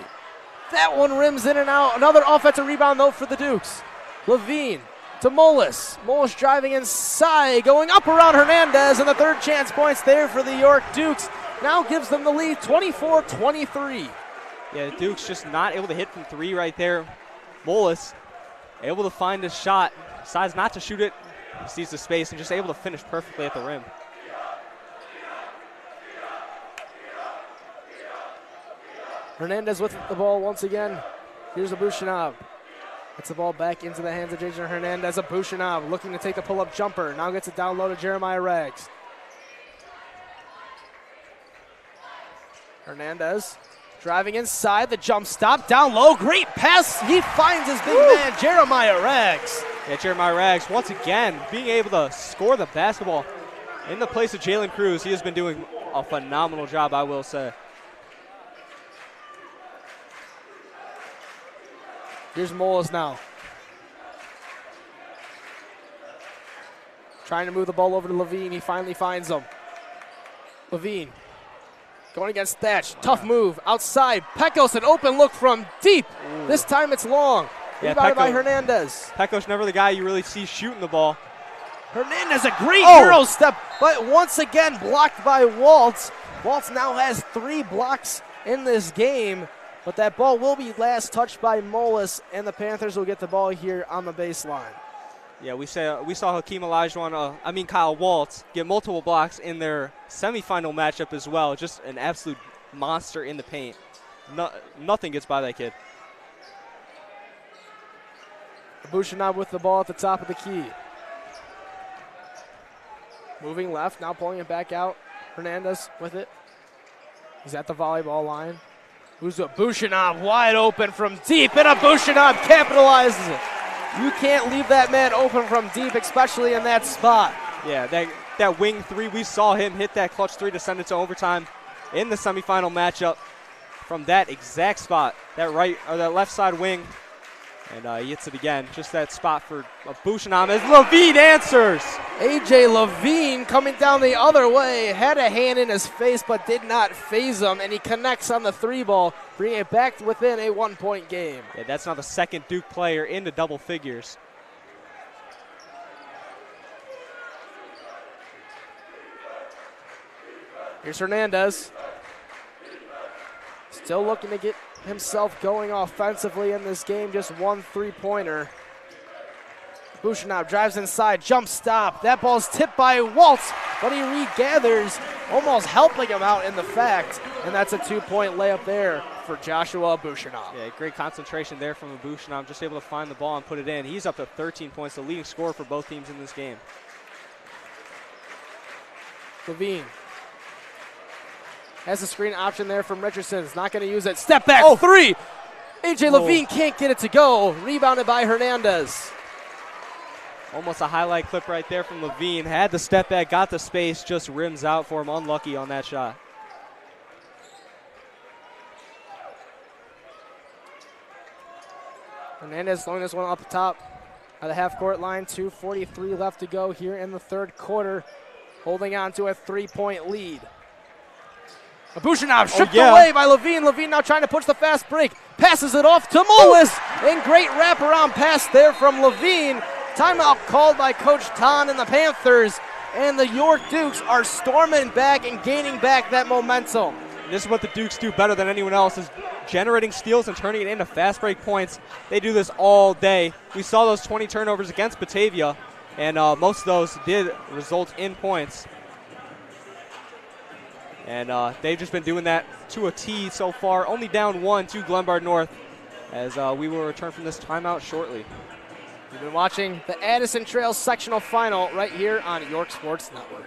That one rims in and out. Another offensive rebound, though, for the Dukes. Levine to Molis. Molis driving inside, going up around Hernandez, and the third chance points there for the York Dukes. Now gives them the lead, 24-23. Yeah, the Dukes just not able to hit from 3 right there. Molis able to find a shot, decides not to shoot it, sees the space, and just able to finish perfectly at the rim. Hernandez with the ball once again. Here's Abushinov. Gets the ball back into the hands of Jason Hernandez. Abushinov looking to take the pull-up jumper. Now gets it down low to Jeremiah Rags. Hernandez driving inside, the jump stop, down low, great pass. He finds his big man, Jeremiah Rags. Yeah, Jeremiah Rags, once again, being able to score the basketball in the place of Jalen Cruz. He has been doing a phenomenal job, I will say. Here's Molis now. Trying to move the ball over to Levine. He finally finds him. Levine going against Thatch. Tough move. Outside. Pecos, an open look from deep. Ooh. This time it's long. Yeah, rebounded by Hernandez. Pecos never the guy you really see shooting the ball. Hernandez, a great Euro step, but once again blocked by Waltz. Waltz now has 3 blocks in this game, but that ball will be last touched by Molis, and the Panthers will get the ball here on the baseline. Yeah, we saw Hakeem Olajuwon, Kyle Waltz get multiple blocks in their semifinal matchup as well. Just an absolute monster in the paint. Nothing gets by that kid. Abushanab with the ball at the top of the key. Moving left, now pulling it back out. Hernandez with it. He's at the volleyball line. Abushanab wide open from deep, and Abushanab capitalizes it. You can't leave that man open from deep, especially in that spot. Yeah, that wing 3, we saw him hit that clutch 3 to send it to overtime in the semifinal matchup from that exact spot, that left side wing. And he hits it again. Just that spot for Abushanab as Levine answers. A.J. Levine coming down the other way. Had a hand in his face but did not phase him. And he connects on the 3 ball, bringing it back within a 1-point game. Yeah, that's now the second Duke player into double figures. Here's Hernandez. Still looking to get himself going offensively in this game. Just 1 3-pointer. Abushanab drives inside, jump stop. That ball's tipped by Waltz, but he regathers, almost helping him out in the fact. And that's a 2-point layup there for Joshua Abushanab. Yeah, great concentration there from Abushanab, just able to find the ball and put it in. He's up to 13 points, the leading scorer for both teams in this game. Levine has a screen option there from Richardson. He's not going to use it. Step back, 3. A.J. Levine can't get it to go. Rebounded by Hernandez. Almost a highlight clip right there from Levine. Had the step back, got the space, just rims out for him. Unlucky on that shot. Hernandez throwing this one up top at the half-court line. 2:43 left to go here in the third quarter. Holding on to a 3-point lead. Abushanab stripped away by Levine. Levine now trying to push the fast break. Passes it off to Molis. And great wraparound pass there from Levine. Timeout called by Coach Ton and the Panthers. And the York Dukes are storming back and gaining back that momentum. This is what the Dukes do better than anyone else, is generating steals and turning it into fast break points. They do this all day. We saw those 20 turnovers against Batavia, and most of those did result in points. And they've just been doing that to a T so far. Only down 1 to Glenbard North, as we will return from this timeout shortly. You've been watching the Addison Trail sectional final right here on York Sports Network.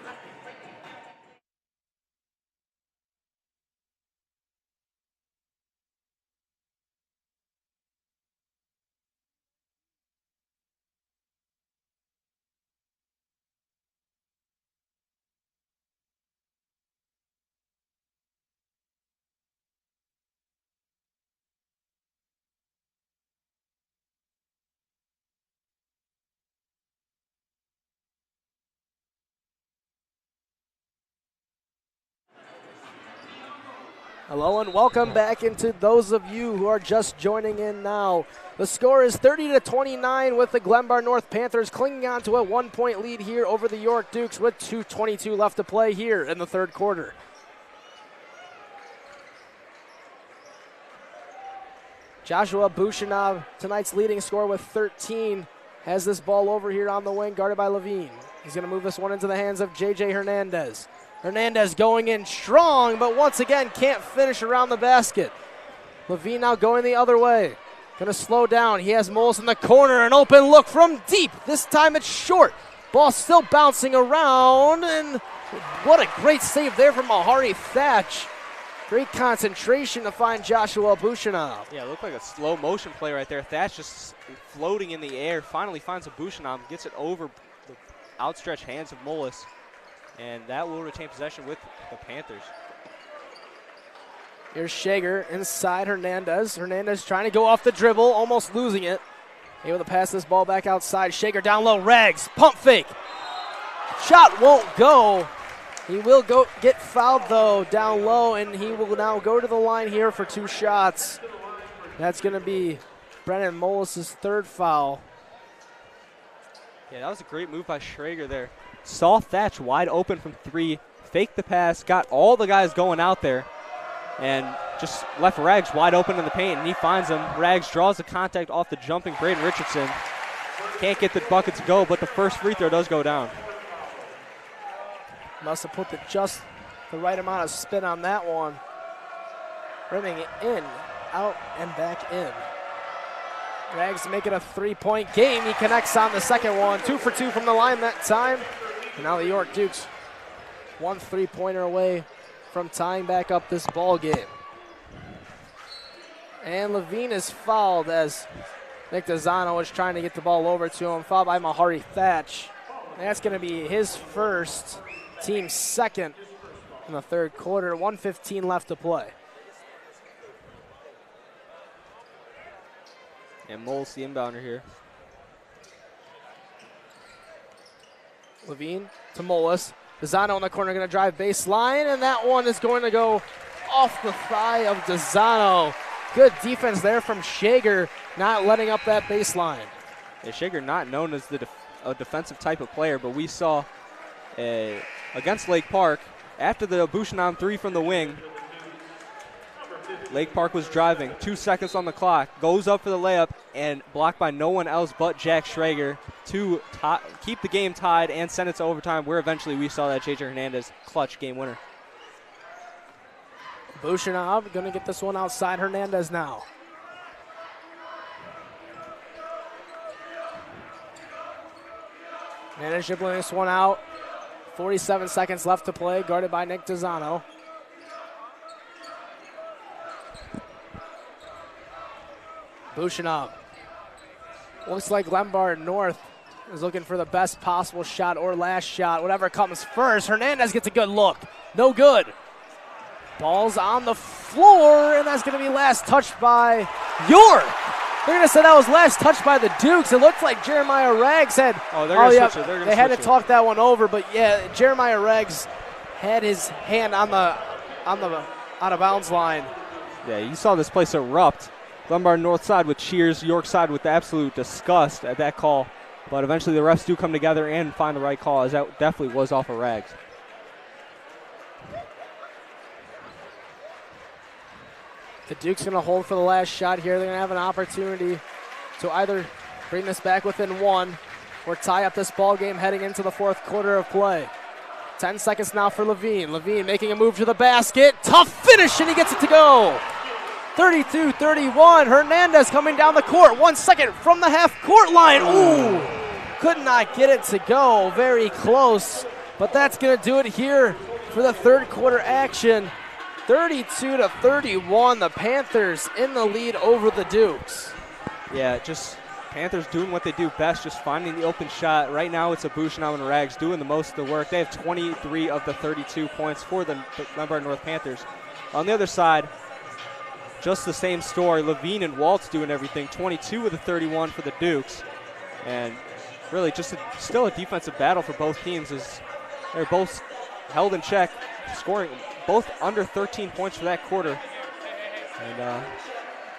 Hello and welcome back into those of you who are just joining in now. The score is 30-29 with the Glenbard North Panthers clinging on to a 1-point lead here over the York Dukes with 2:22 left to play here in the third quarter. Joshua Abushanab, tonight's leading scorer with 13, has this ball over here on the wing, guarded by Levine. He's going to move this one into the hands of J.J. Hernandez. Hernandez going in strong, but once again can't finish around the basket. Levine now going the other way. Going to slow down. He has Moles in the corner. An open look from deep. This time it's short. Ball still bouncing around, and what a great save there from Mahari Thatch. Great concentration to find Joshua Abushanab. Yeah, it looked like a slow motion play right there. Thatch just floating in the air. Finally finds Abushanab, gets it over the outstretched hands of Moles. And that will retain possession with the Panthers. Here's Shager inside Hernandez. Hernandez trying to go off the dribble, almost losing it. Able to pass this ball back outside. Shager down low, Rags, pump fake. Shot won't go. He will get fouled, though, down low, and he will now go to the line here for 2 shots. That's going to be Brennan Molis' 3rd foul. Yeah, that was a great move by Schrager there. Saw Thatch wide open from 3, faked the pass, got all the guys going out there, and just left Rags wide open in the paint, and he finds him. Rags draws the contact off the jumping Braden Richardson. Can't get the bucket to go, but the first free throw does go down. Must have put just the right amount of spin on that one. Rimming it in, out, and back in. Rags to make it a 3-point game. He connects on the second one. 2 for 2 from the line that time. And now the York Dukes 1 3-pointer away from tying back up this ball game. And Levine is fouled as Nick Dazano is trying to get the ball over to him. Fouled by Mahari Thatch. That's going to be his first, team second in the 3rd quarter. 1:15 left to play. And Moles the inbounder here. Levine to Molis. Dazano in the corner going to drive baseline, and that one is going to go off the thigh of Dazano. Good defense there from Shager, not letting up that baseline. Yeah, Shager not known as a defensive type of player, but we saw against Lake Park, after the Bouchenam 3 from the wing, Lake Park was driving, 2 seconds on the clock, goes up for the layup, and blocked by no one else but Jack Schrager to keep the game tied and send it to overtime, where eventually we saw that JJ Hernandez clutch game winner. Bouchenam going to get this one outside Hernandez now. Hernandez dribbling this one out. 47 seconds left to play, guarded by Nick Dazano. Bouchenam. Looks like Glenbard North is looking for the best possible shot or last shot, whatever comes first. Hernandez gets a good look. No good. Ball's on the floor, and that's going to be last touched by York. They're going to say that was last touched by the Dukes. It looked like Jeremiah Rags had. Oh, they're going to switch it. They had to talk that one over, but yeah, Jeremiah Rags had his hand on the out of bounds line. Yeah, you saw this place erupt. Glenbard North side with cheers, York side with absolute disgust at that call. But eventually the refs do come together and find the right call, as that definitely was off of Rags. The Duke's going to hold for the last shot here. They're going to have an opportunity to either bring this back within 1 or tie up this ball game heading into the 4th quarter of play. 10 seconds now for Levine. Levine making a move to the basket. Tough finish, and he gets it to go. 32-31. Hernandez coming down the court. 1 second from the half-court line. Ooh, could not get it to go. Very close, but that's going to do it here for the 3rd quarter action. 32-31. The Panthers in the lead over the Dukes. Yeah, just Panthers doing what they do best, just finding the open shot. Right now it's a Bouchenam and Rags doing the most of the work. They have 23 of the 32 points for the Glenbard North Panthers. On the other side, just the same story. Levine and Waltz doing everything. 22 of the 31 for the Dukes. And really just still a defensive battle for both teams, as they're both held in check, scoring both under 13 points for that quarter. And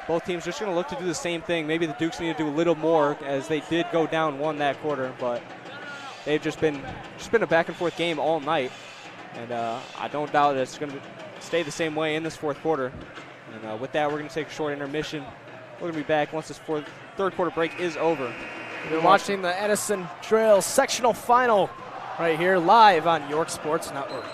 both teams just going to look to do the same thing. Maybe the Dukes need to do a little more, as they did go down 1 that quarter, but they've just been a back-and-forth game all night. And I don't doubt that it's going to stay the same way in this 4th quarter. And with that, we're going to take a short intermission. We're going to be back once this 3rd quarter break is over. You're watching the Edison Trail sectional final right here live on York Sports Network.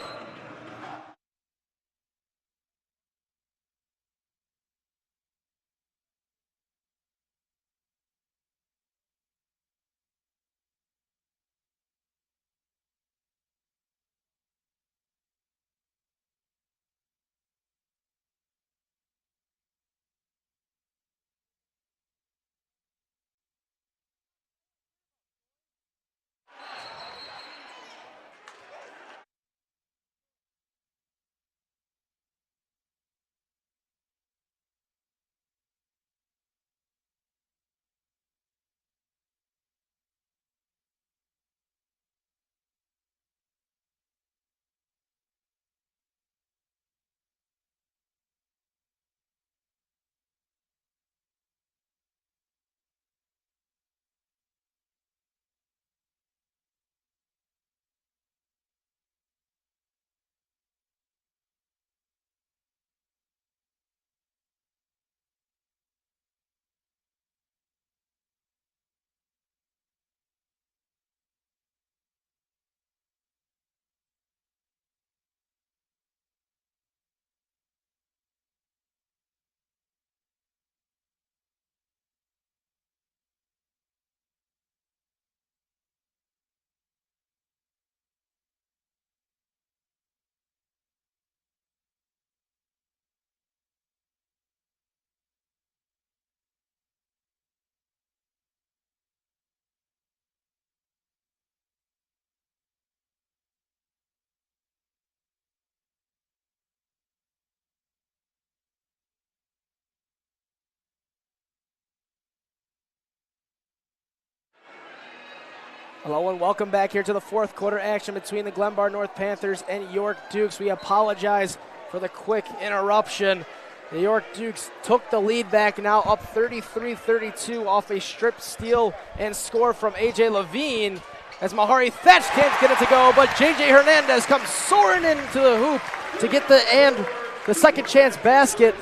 Hello and welcome back here to the fourth quarter action between the Glenbard North Panthers and York Dukes. We apologize for the quick interruption. The York Dukes took the lead back, now up 33-32 off a strip steal and score from A.J. Levine as Mahari Thatch can't get it to go, but J.J. Hernandez comes soaring into the hoop to get the second chance basket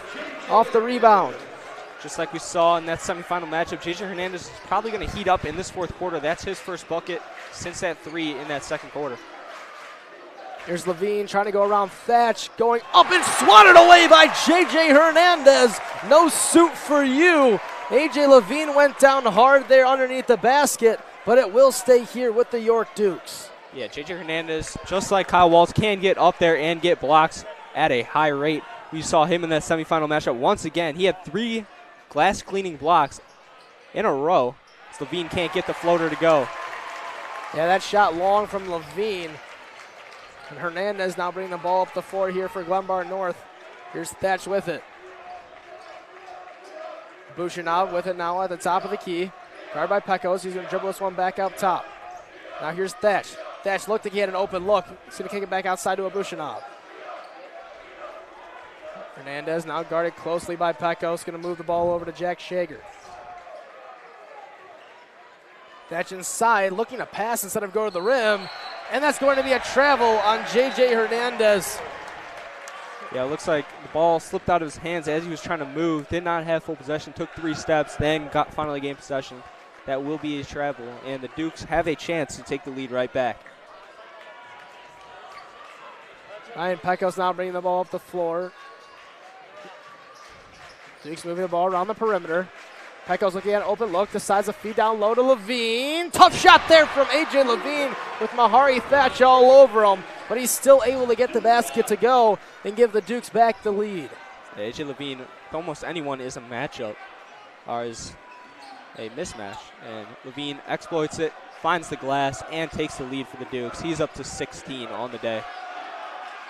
off the rebound. Just like we saw in that semifinal matchup, J.J. Hernandez is probably going to heat up in this fourth quarter. That's his first bucket since that three in that second quarter. Here's Levine trying to go around Thatch, going up and swatted away by J.J. Hernandez. No suit for you. A.J. Levine went down hard there underneath the basket, but it will stay here with the York Dukes. Yeah, J.J. Hernandez, just like Kyle Waltz, can get up there and get blocks at a high rate. We saw him in that semifinal matchup once again. He had 3 glass cleaning blocks in a row. So Levine can't get the floater to go. Yeah, that shot long from Levine. And Hernandez now bringing the ball up the floor here for Glenbard North. Here's Thatch with it. Bushinov with it now at the top of the key. Guarded by Pecos. He's going to dribble this one back up top. Now here's Thatch. Thatch looked like he had an open look. He's going to kick it back outside to a Bushinov. Hernandez now guarded closely by Pecos. Going to move the ball over to Jack Shager. Thatch inside, looking to pass instead of go to the rim. And that's going to be a travel on J.J. Hernandez. Yeah, it looks like the ball slipped out of his hands as he was trying to move. Did not have full possession, took 3 steps, then finally gained possession. That will be his travel, and the Dukes have a chance to take the lead right back. Ryan Pecos now bringing the ball up the floor. Dukes moving the ball around the perimeter. Pecos looking at an open look, decides to feed down low to Levine. Tough shot there from A.J. Levine with Mahari Thatch all over him, but he's still able to get the basket to go and give the Dukes back the lead. A.J. Levine, with almost anyone, is a matchup, or is a mismatch, and Levine exploits it, finds the glass, and takes the lead for the Dukes. He's up to 16 on the day.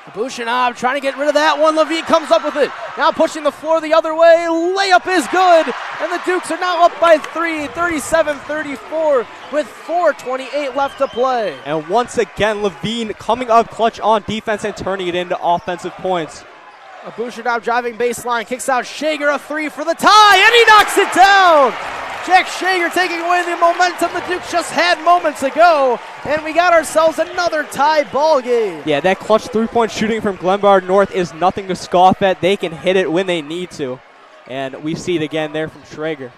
Bushinov trying to get rid of that one. Levine comes up with it. Now pushing the floor the other way. Layup is good. And the Dukes are now up by 3, 37-34 with 4:28 left to play. And once again, Levine coming up clutch on defense and turning it into offensive points. Bushinov driving baseline, kicks out Shager, a 3 for the tie, and he knocks it down. Jack Shager taking away the momentum the Dukes just had moments ago, and we got ourselves another tie ball game. Yeah, that clutch 3-point shooting from Glenbard North is nothing to scoff at. They can hit it when they need to, and we see it again there from Shager.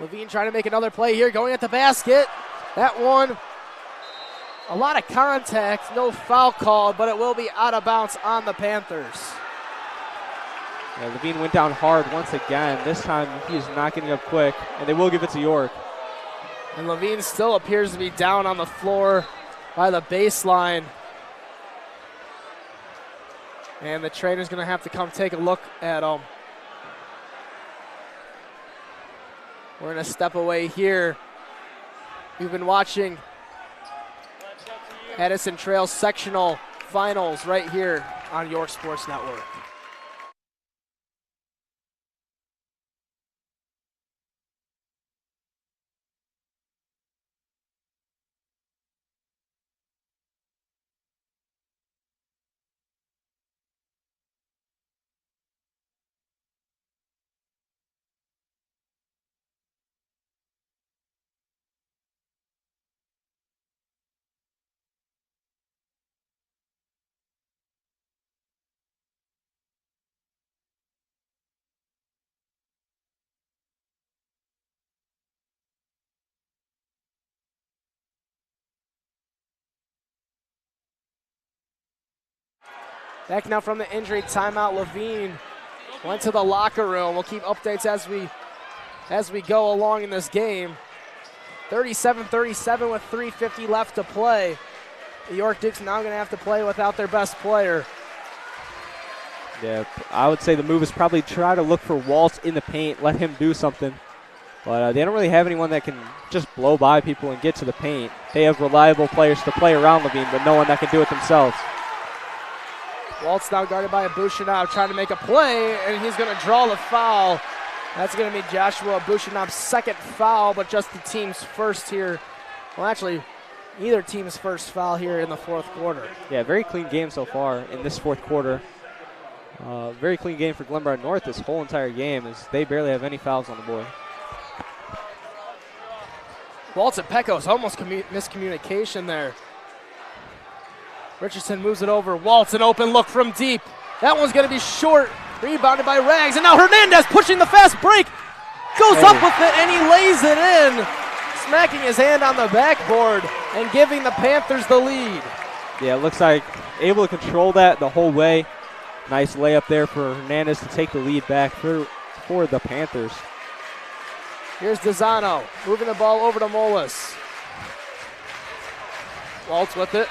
Levine trying to make another play here, going at the basket. That one, a lot of contact, no foul called, but it will be out of bounds on the Panthers. Yeah, Levine went down hard once again. This time he is not getting up quick, and they will give it to York. And Levine still appears to be down on the floor by the baseline. And the trainer's going to have to come take a look at him. We're going to step away here. We've been watching Addison Trail sectional finals right here on York Sports Network. Back now from the injury timeout, Levine went to the locker room. We'll keep updates as we go along in this game. 37-37 with 3:50 left to play. The York Dukes now going to have to play without their best player. Yeah, I would say the move is probably try to look for Waltz in the paint, let him do something. But they don't really have anyone that can just blow by people and get to the paint. They have reliable players to play around Levine, but no one that can do it themselves. Waltz now guarded by Bushinov trying to make a play, and he's going to draw the foul That's going to be Joshua Bushinop's second foul, but just the team's first here. Well, actually, either team's first foul here in the fourth quarter. Yeah, very clean game so far in this fourth quarter. Very clean game for Glenbard North this whole entire game, as they barely have any fouls on the board. Waltz and Pecos, almost miscommunication there. Richardson moves it over. Waltz, an open look from deep. That one's going to be short. Rebounded by Rags, and now Hernandez pushing the fast break. Goes up with it, and he lays it in. Smacking his hand on the backboard and giving the Panthers the lead. Yeah, it looks like able to control that the whole way. Nice layup there for Hernandez to take the lead back for the Panthers. Here's Dezano moving the ball over to Molas. Waltz with it.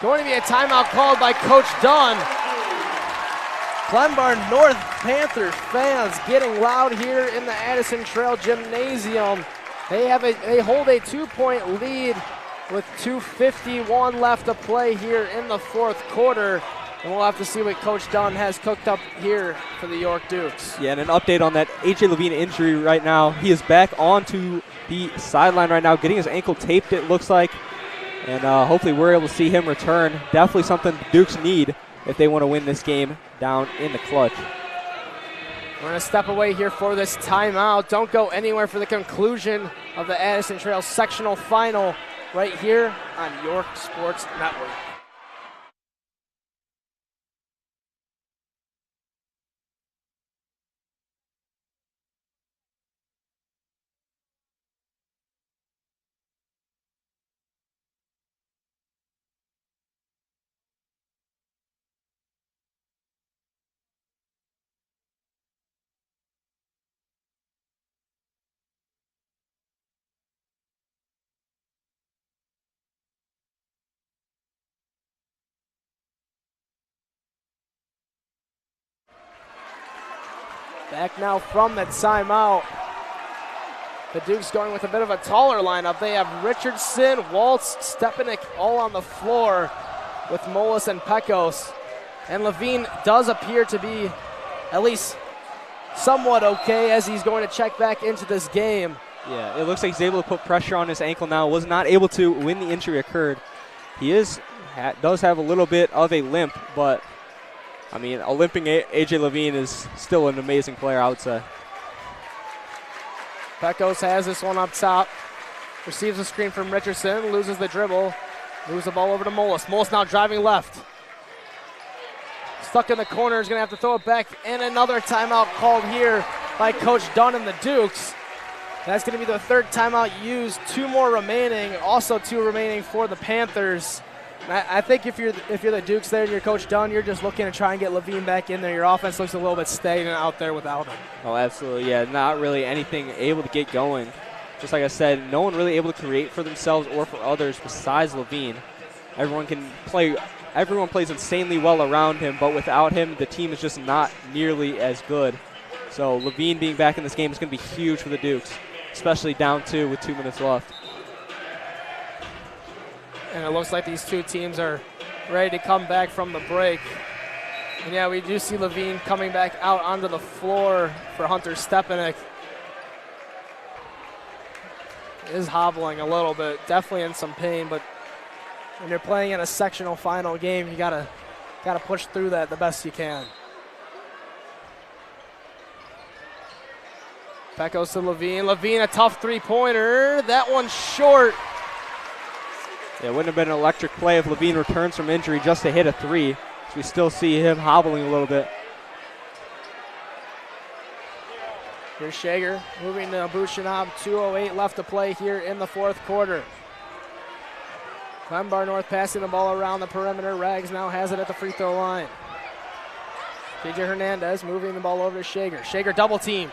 Going to be a timeout called by Coach Dunn. Glenbard North Panthers fans getting loud here in the Addison Trail Gymnasium. They hold a 2-point lead with 2:51 left to play here in the fourth quarter. And we'll have to see what Coach Dunn has cooked up here for the York Dukes. Yeah, and an update on that A.J. Levine injury right now. He is back onto the sideline right now, getting his ankle taped, it looks like. And hopefully we're able to see him return. Definitely something the Dukes need if they want to win this game down in the clutch. We're going to step away here for this timeout. Don't go anywhere for the conclusion of the Addison Trail sectional final right here on York Sports Network. Back now from the timeout. The Dukes going with a bit of a taller lineup. They have Richardson, Waltz, Stepanek all on the floor with Molas and Pecos. And Levine does appear to be at least somewhat okay as he's going to check back into this game. Yeah, it looks like he's able to put pressure on his ankle now. Was not able to when the injury occurred. He does have a little bit of a limp, but I mean, a limping A.J. Levine is still an amazing player, I would say. Pecos has this one up top. Receives a screen from Richardson, loses the dribble, moves the ball over to Molas. Molas now driving left. Stuck in the corner, is going to have to throw it back, and another timeout called here by Coach Dunn and the Dukes. That's going to be the third timeout used. 2 more remaining, also 2 remaining for the Panthers. I think if you're the Dukes there and you're Coach Dunn, you're just looking to try and get Levine back in there. Your offense looks a little bit stagnant out there without him. Oh, absolutely, yeah. Not really anything able to get going. Just like I said, no one really able to create for themselves or for others besides Levine. Everyone plays insanely well around him, but without him, the team is just not nearly as good. So Levine being back in this game is going to be huge for the Dukes, especially down 2 with 2 minutes left. And it looks like these two teams are ready to come back from the break. And yeah, we do see Levine coming back out onto the floor for Hunter Stepanek. Is hobbling a little bit, definitely in some pain, but when you're playing in a sectional final game, you gotta push through that the best you can. Pecos to Levine. Levine, a tough three-pointer. That one's short. Yeah, it wouldn't have been an electric play if Levine returns from injury just to hit a 3. So we still see him hobbling a little bit. Here's Shager moving to Bushinov. 2:08 left to play here in the fourth quarter. Glenbard North passing the ball around the perimeter. Rags now has it at the free throw line. KJ Hernandez moving the ball over to Shager. Shager double teamed.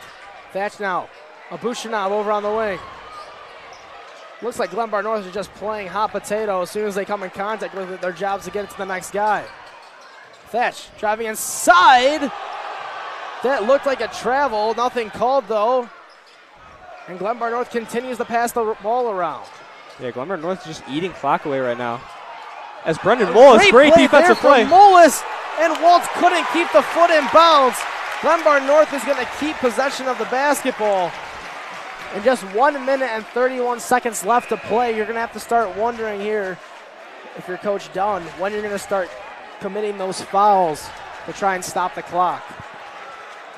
Thatch now. Bushinov over on the wing. Looks like Glenbard North is just playing hot potato. As soon as they come in contact with it, their job's to get it to the next guy. Thatch driving inside. That looked like a travel. Nothing called, though. And Glenbard North continues to pass the ball around. Yeah, Glenbard North is just eating clock away right now. As Brendan Molas, great defensive play. Molas, and Waltz couldn't keep the foot in bounds. Glenbard North is going to keep possession of the basketball. And just 1 minute and 31 seconds left to play. You're going to have to start wondering here, if you're Coach Dunn, when you're going to start committing those fouls to try and stop the clock.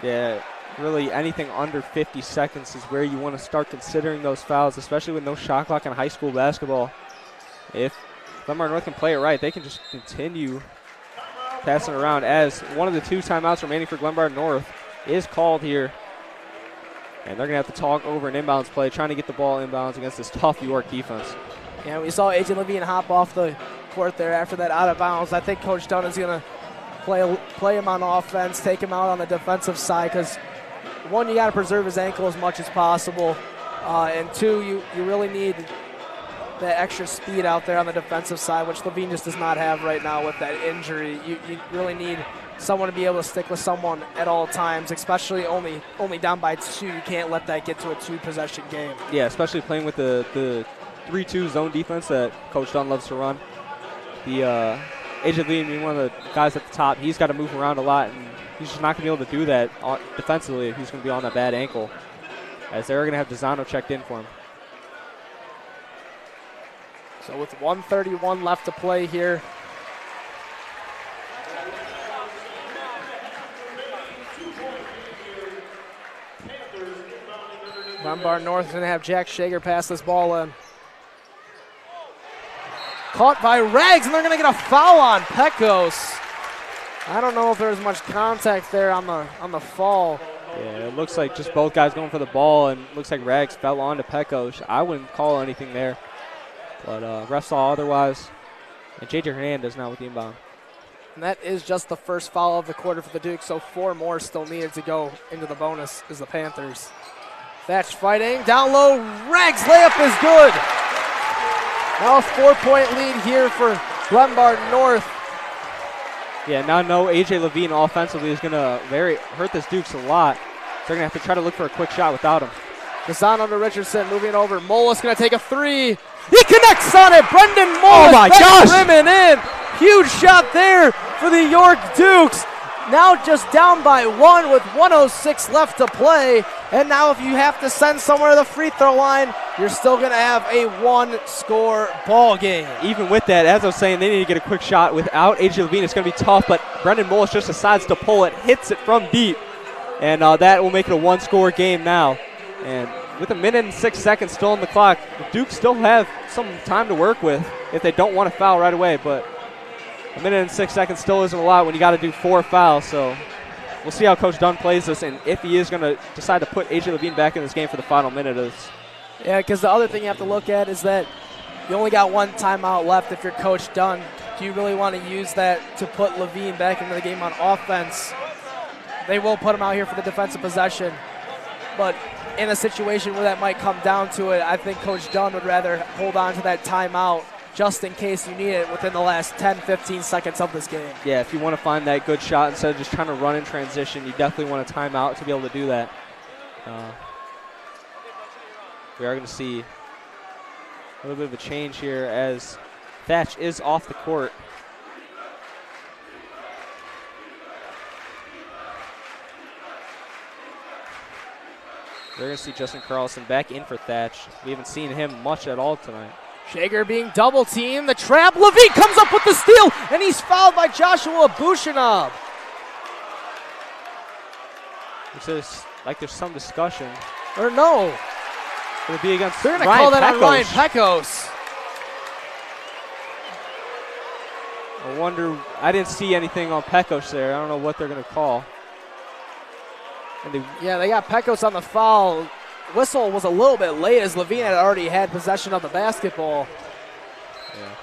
Yeah, really anything under 50 seconds is where you want to start considering those fouls, especially with no shot clock in high school basketball. If Glenbard North can play it right, they can just continue passing around, as one of the 2 timeouts remaining for Glenbard North is called here. And they're going to have to talk over an inbounds play, trying to get the ball inbounds against this tough York defense. Yeah, we saw A.J. Levine hop off the court there after that out of bounds. I think Coach Dunn is going to play him on offense, take him out on the defensive side, because one, you got to preserve his ankle as much as possible, and two, you really need that extra speed out there on the defensive side, which Levine just does not have right now with that injury. You really need someone to be able to stick with someone at all times, especially only down by 2. You can't let that get to a 2-possession game. Yeah, especially playing with the 3-2 zone defense that Coach Dunn loves to run. The A.J. Levine being one of the guys at the top, he's got to move around a lot, and he's just not going to be able to do that defensively if he's going to be on that bad ankle, as they're going to have Desano checked in for him. So with 1:31 left to play here, Glenbard North is going to have Jack Shager pass this ball in. Caught by Rags, and they're going to get a foul on Pecos. I don't know if there's much contact there on the fall. Yeah, it looks like just both guys going for the ball, and looks like Rags fell onto Pecos. I wouldn't call anything there, but refs saw otherwise. And J.J. Hernandez now with the inbound. And that is just the first foul of the quarter for the Dukes, so 4 more still needed to go into the bonus as the Panthers. Thatch fighting, down low, Rags layup is good. Now a 4-point lead here for Glenbard North. Yeah, now no A.J. Levine offensively is going to hurt this Dukes a lot. They're going to have to try to look for a quick shot without him. Desano to Richardson, moving over. Mullis going to take a 3. He connects on it. Brendan Mullis. Oh my gosh! Rimming in. Huge shot there for the York Dukes. Now just down by 1 with 1:06 left to play. And now if you have to send somewhere to the free throw line, you're still going to have a 1-score ball game. Even with that, as I was saying, they need to get a quick shot. Without A.J. Levine, it's going to be tough, but Brendan Mullis just decides to pull it, hits it from deep, and that will make it a 1-score game now. And with 1 minute and 6 seconds still on the clock, the Dukes still have some time to work with if they don't want to foul right away, but 1 minute and 6 seconds still isn't a lot when you got to do 4 fouls, so we'll see how Coach Dunn plays this, and if he is going to decide to put A.J. Levine back in this game for the final minute of this. Yeah, because the other thing you have to look at is that you only got 1 timeout left if you're Coach Dunn. Do you really want to use that to put Levine back into the game on offense? They will put him out here for the defensive possession, but in a situation where that might come down to it, I think Coach Dunn would rather hold on to that timeout just in case you need it within the last 10-15 seconds of this game. Yeah, if you want to find that good shot instead of just trying to run in transition, you definitely want a timeout to be able to do that. We are going to see a little bit of a change here as Thatch is off the court. We're going to see Justin Carlson back in for Thatch. We haven't seen him much at all tonight. Shager being double teamed. The trap. Levine comes up with the steal, and he's fouled by Joshua Bushinov. It's like there's some discussion. Or no. It'll be against They're going to Ryan call that Pecos. on Ryan Pecos. I wonder, I didn't see anything on Pecos there. I don't know what they're going to call. Yeah, they got Pecos on the foul. Whistle was a little bit late as Levine had already had possession of the basketball. Yeah.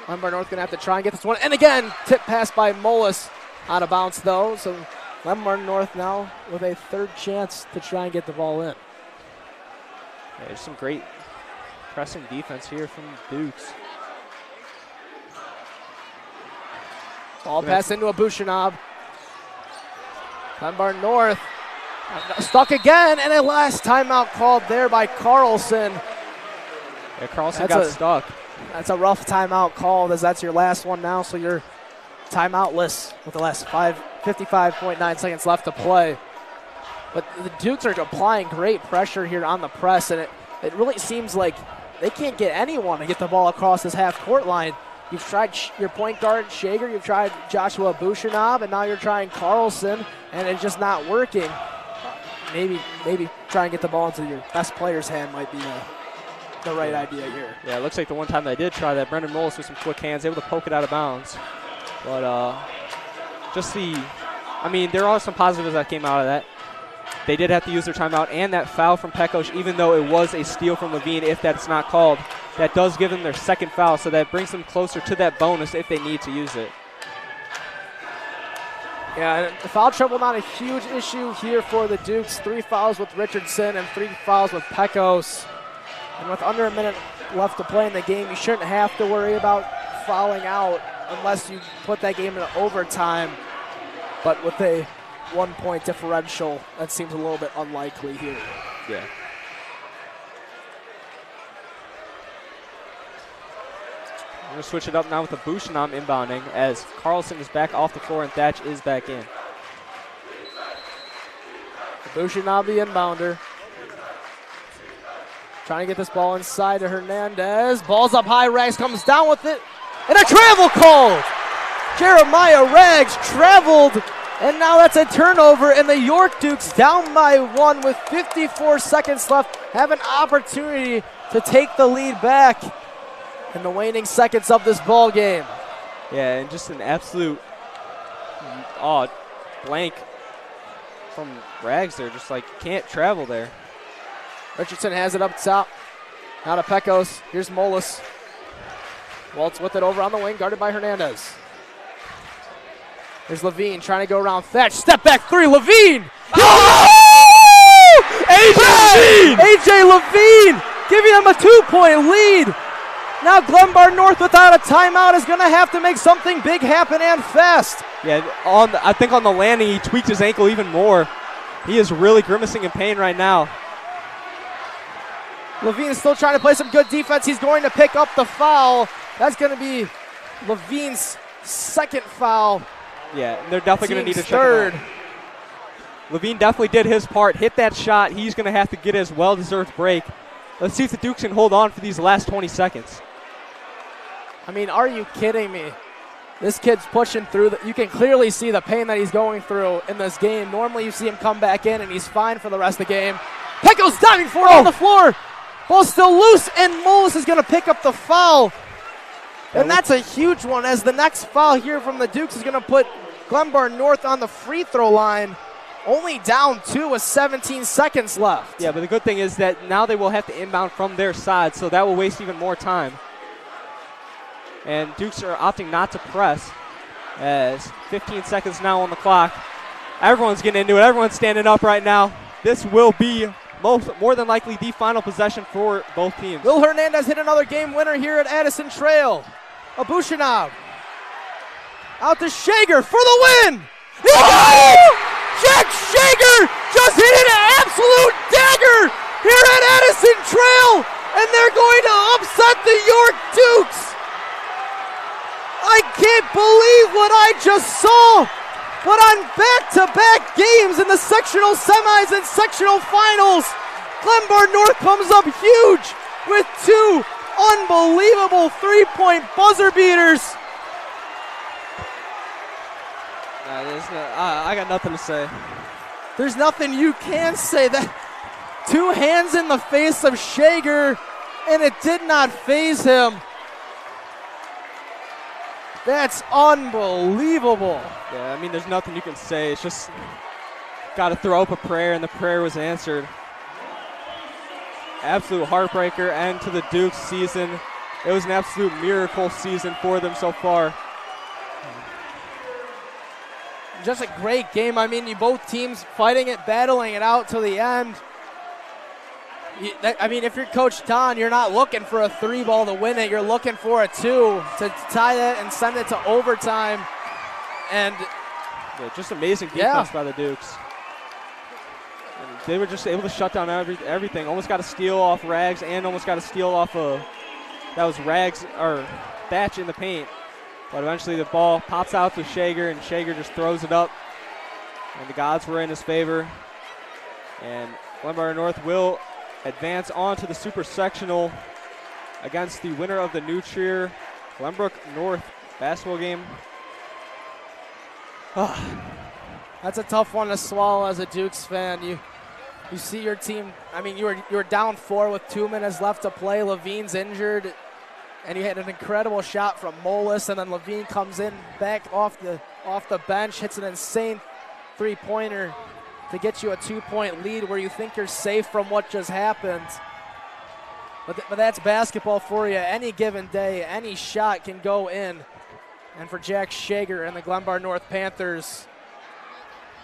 Glenbard North going to have to try and get this one. And again, tip pass by Mullis. Out of bounds, though. So Glenbard North now with a 3rd chance to try and get the ball in. Yeah, there's some great pressing defense here from Dukes. Ball pass into a Bushinov. Glenbard North stuck again, and a last timeout called there by Carlson. Yeah, Carlson got stuck. That's a rough timeout called, as that's your last one now, so you're timeoutless with the last 55.9 seconds left to play. But the Dukes are applying great pressure here on the press, and it really seems like they can't get anyone to get the ball across this half-court line. You've tried your point guard, Shager. You've tried Joshua Bushinab, and now you're trying Carlson, and it's just not working. Maybe try and get the ball into your best player's hand might be the right idea here. Yeah, it looks like the one time they did try that, Brendan Mullis with some quick hands, able to poke it out of bounds. But there are some positives that came out of that. They did have to use their timeout, and that foul from Pecos, even though it was a steal from Levine, if that's not called, that does give them their second foul, so that brings them closer to that bonus if they need to use it. Yeah, the foul trouble not a huge issue here for the Dukes. 3 fouls with Richardson and 3 fouls with Pecos. And with under a minute left to play in the game, you shouldn't have to worry about fouling out unless you put that game into overtime. But with a 1-point differential, that seems a little bit unlikely here. Yeah. We're going to switch it up now with the Bushinam inbounding as Carlson is back off the floor and Thatch is back in. Bushinam, the inbounder. Trying to get this ball inside to Hernandez. Ball's up high, Rags comes down with it. And a travel called! Jeremiah Rags traveled, and now that's a turnover, and the York Dukes down by 1 with 54 seconds left have an opportunity to take the lead back in the waning seconds of this ball game. Yeah, and just an absolute blank from Rags there, just like can't travel there. Richardson has it up top. Now to Pecos. Here's Molis. Waltz with it over on the wing, guarded by Hernandez. Here's Levine trying to go around Thatch. Step back 3, Levine! Oh! AJ Levine giving them a 2-point lead. Now Glenbard North without a timeout is going to have to make something big happen and fast. Yeah, I think on the landing he tweaked his ankle even more. He is really grimacing in pain right now. Levine is still trying to play some good defense. He's going to pick up the foul. That's going to be Levine's second foul. Yeah, and they're definitely going to need to third. check him out. Levine definitely did his part, hit that shot. He's going to have to get his well-deserved break. Let's see if the Dukes can hold on for these last 20 seconds. I mean, are you kidding me? This kid's pushing through. You can clearly see the pain that he's going through in this game. Normally you see him come back in and he's fine for the rest of the game. Pecos diving for it on the floor. Ball's still loose, and Molis is going to pick up the foul. And that's a huge one, as the next foul here from the Dukes is going to put Glenbard North on the free throw line. Only down 2 with 17 seconds left. Yeah, but the good thing is that now they will have to inbound from their side, so that will waste even more time. And Dukes are opting not to press, as 15 seconds now on the clock. Everyone's getting into it. Everyone's standing up right now. This will be more than likely the final possession for both teams. Will Hernandez hit another game winner here at Addison Trail? Abushinab out to Shager for the win. He got it! Jack Shager just hit an absolute dagger here at Addison Trail, and they're going to upset the York Dukes. I can't believe what I just saw. But on back-to-back games in the sectional semis and sectional finals, Glenbard North comes up huge with 2 unbelievable 3-point buzzer beaters. I got nothing to say. There's nothing you can say. That 2 hands in the face of Shager, and it did not faze him. That's unbelievable. Yeah, I mean, there's nothing you can say. It's just got to throw up a prayer, and the prayer was answered. Absolute heartbreaker end to the Dukes season. It was an absolute miracle season for them so far. Just a great game. I mean, both teams fighting it, battling it out to the end. I mean, if you're Coach Don, you're not looking for a 3-ball to win it. You're looking for a 2 to tie it and send it to overtime. And yeah, just amazing defense by the Dukes. And they were just able to shut down everything. Almost got a steal off Rags and almost got a steal off that was Rags or Thatch in the paint. But eventually the ball pops out to Shager, and Shager just throws it up And the gods were in his favor. And Glenbard North will advance on to the super sectional against the winner of the New Trier Glenbrook North basketball game. That's a tough one to swallow as a Dukes fan. You see your team, I mean, you were down 4 with 2 minutes left to play. Levine's injured, and you had an incredible shot from Molis, and then Levine comes in back off the bench, hits an insane three-pointer to get you a 2-point lead where you think you're safe from what just happened. But that's basketball for you. Any given day, any shot can go in. And for Jack Shager and the Glenbard North Panthers,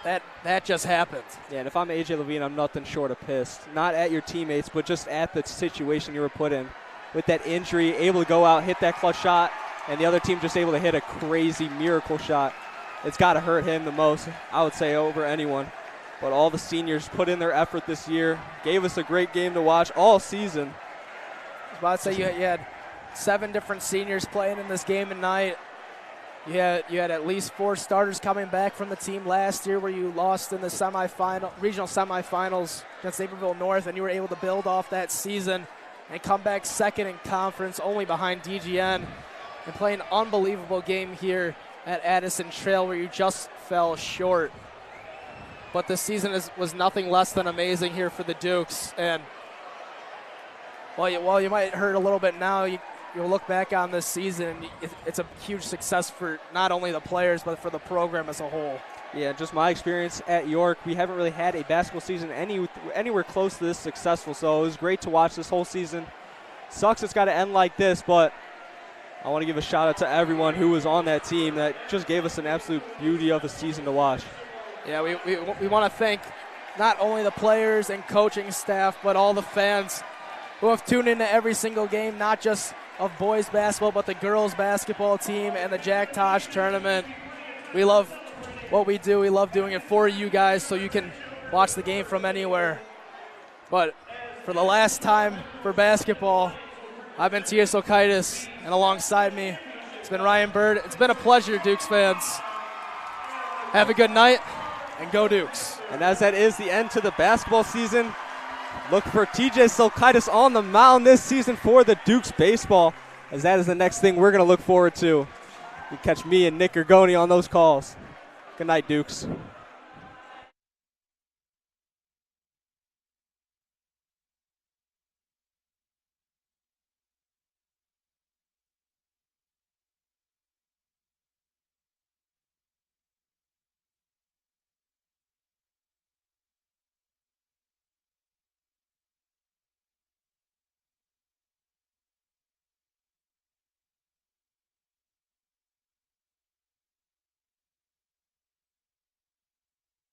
that just happened. Yeah, and if I'm AJ Levine, I'm nothing short of pissed. Not at your teammates, but just at the situation you were put in. With that injury, able to go out, hit that clutch shot, and the other team just able to hit a crazy miracle shot. It's got to hurt him the most, I would say, over anyone. But all the seniors put in their effort this year, gave us a great game to watch all season. I was about to say you had 7 different seniors playing in this game tonight. You had at least 4 starters coming back from the team last year where you lost in the regional semifinals against Naperville North, and you were able to build off that season and come back second in conference, only behind DGN, and play an unbelievable game here at Addison Trail where you just fell short. But this season was nothing less than amazing here for the Dukes. And while you might hurt a little bit now, you'll look back on this season, and it's a huge success for not only the players, but for the program as a whole. Yeah, just my experience at York, we haven't really had a basketball season anywhere close to this successful, so it was great to watch this whole season. Sucks it's got to end like this, but I want to give a shout-out to everyone who was on that team that just gave us an absolute beauty of a season to watch. Yeah, we want to thank not only the players and coaching staff, but all the fans who have tuned into every single game, not just of boys basketball, but the girls basketball team and the Jack Tosh tournament. We love what we do. We love doing it for you guys so you can watch the game from anywhere. But for the last time for basketball, I've been Tia Silkaitis, and alongside me, it's been Ryan Byrd. It's been a pleasure, Dukes fans. Have a good night, and go Dukes. And as that is the end to the basketball season, look for TJ Silkaitis on the mound this season for the Dukes baseball, as that is the next thing we're going to look forward to. You catch me and Nick Ergoni on those calls. Good night, Dukes.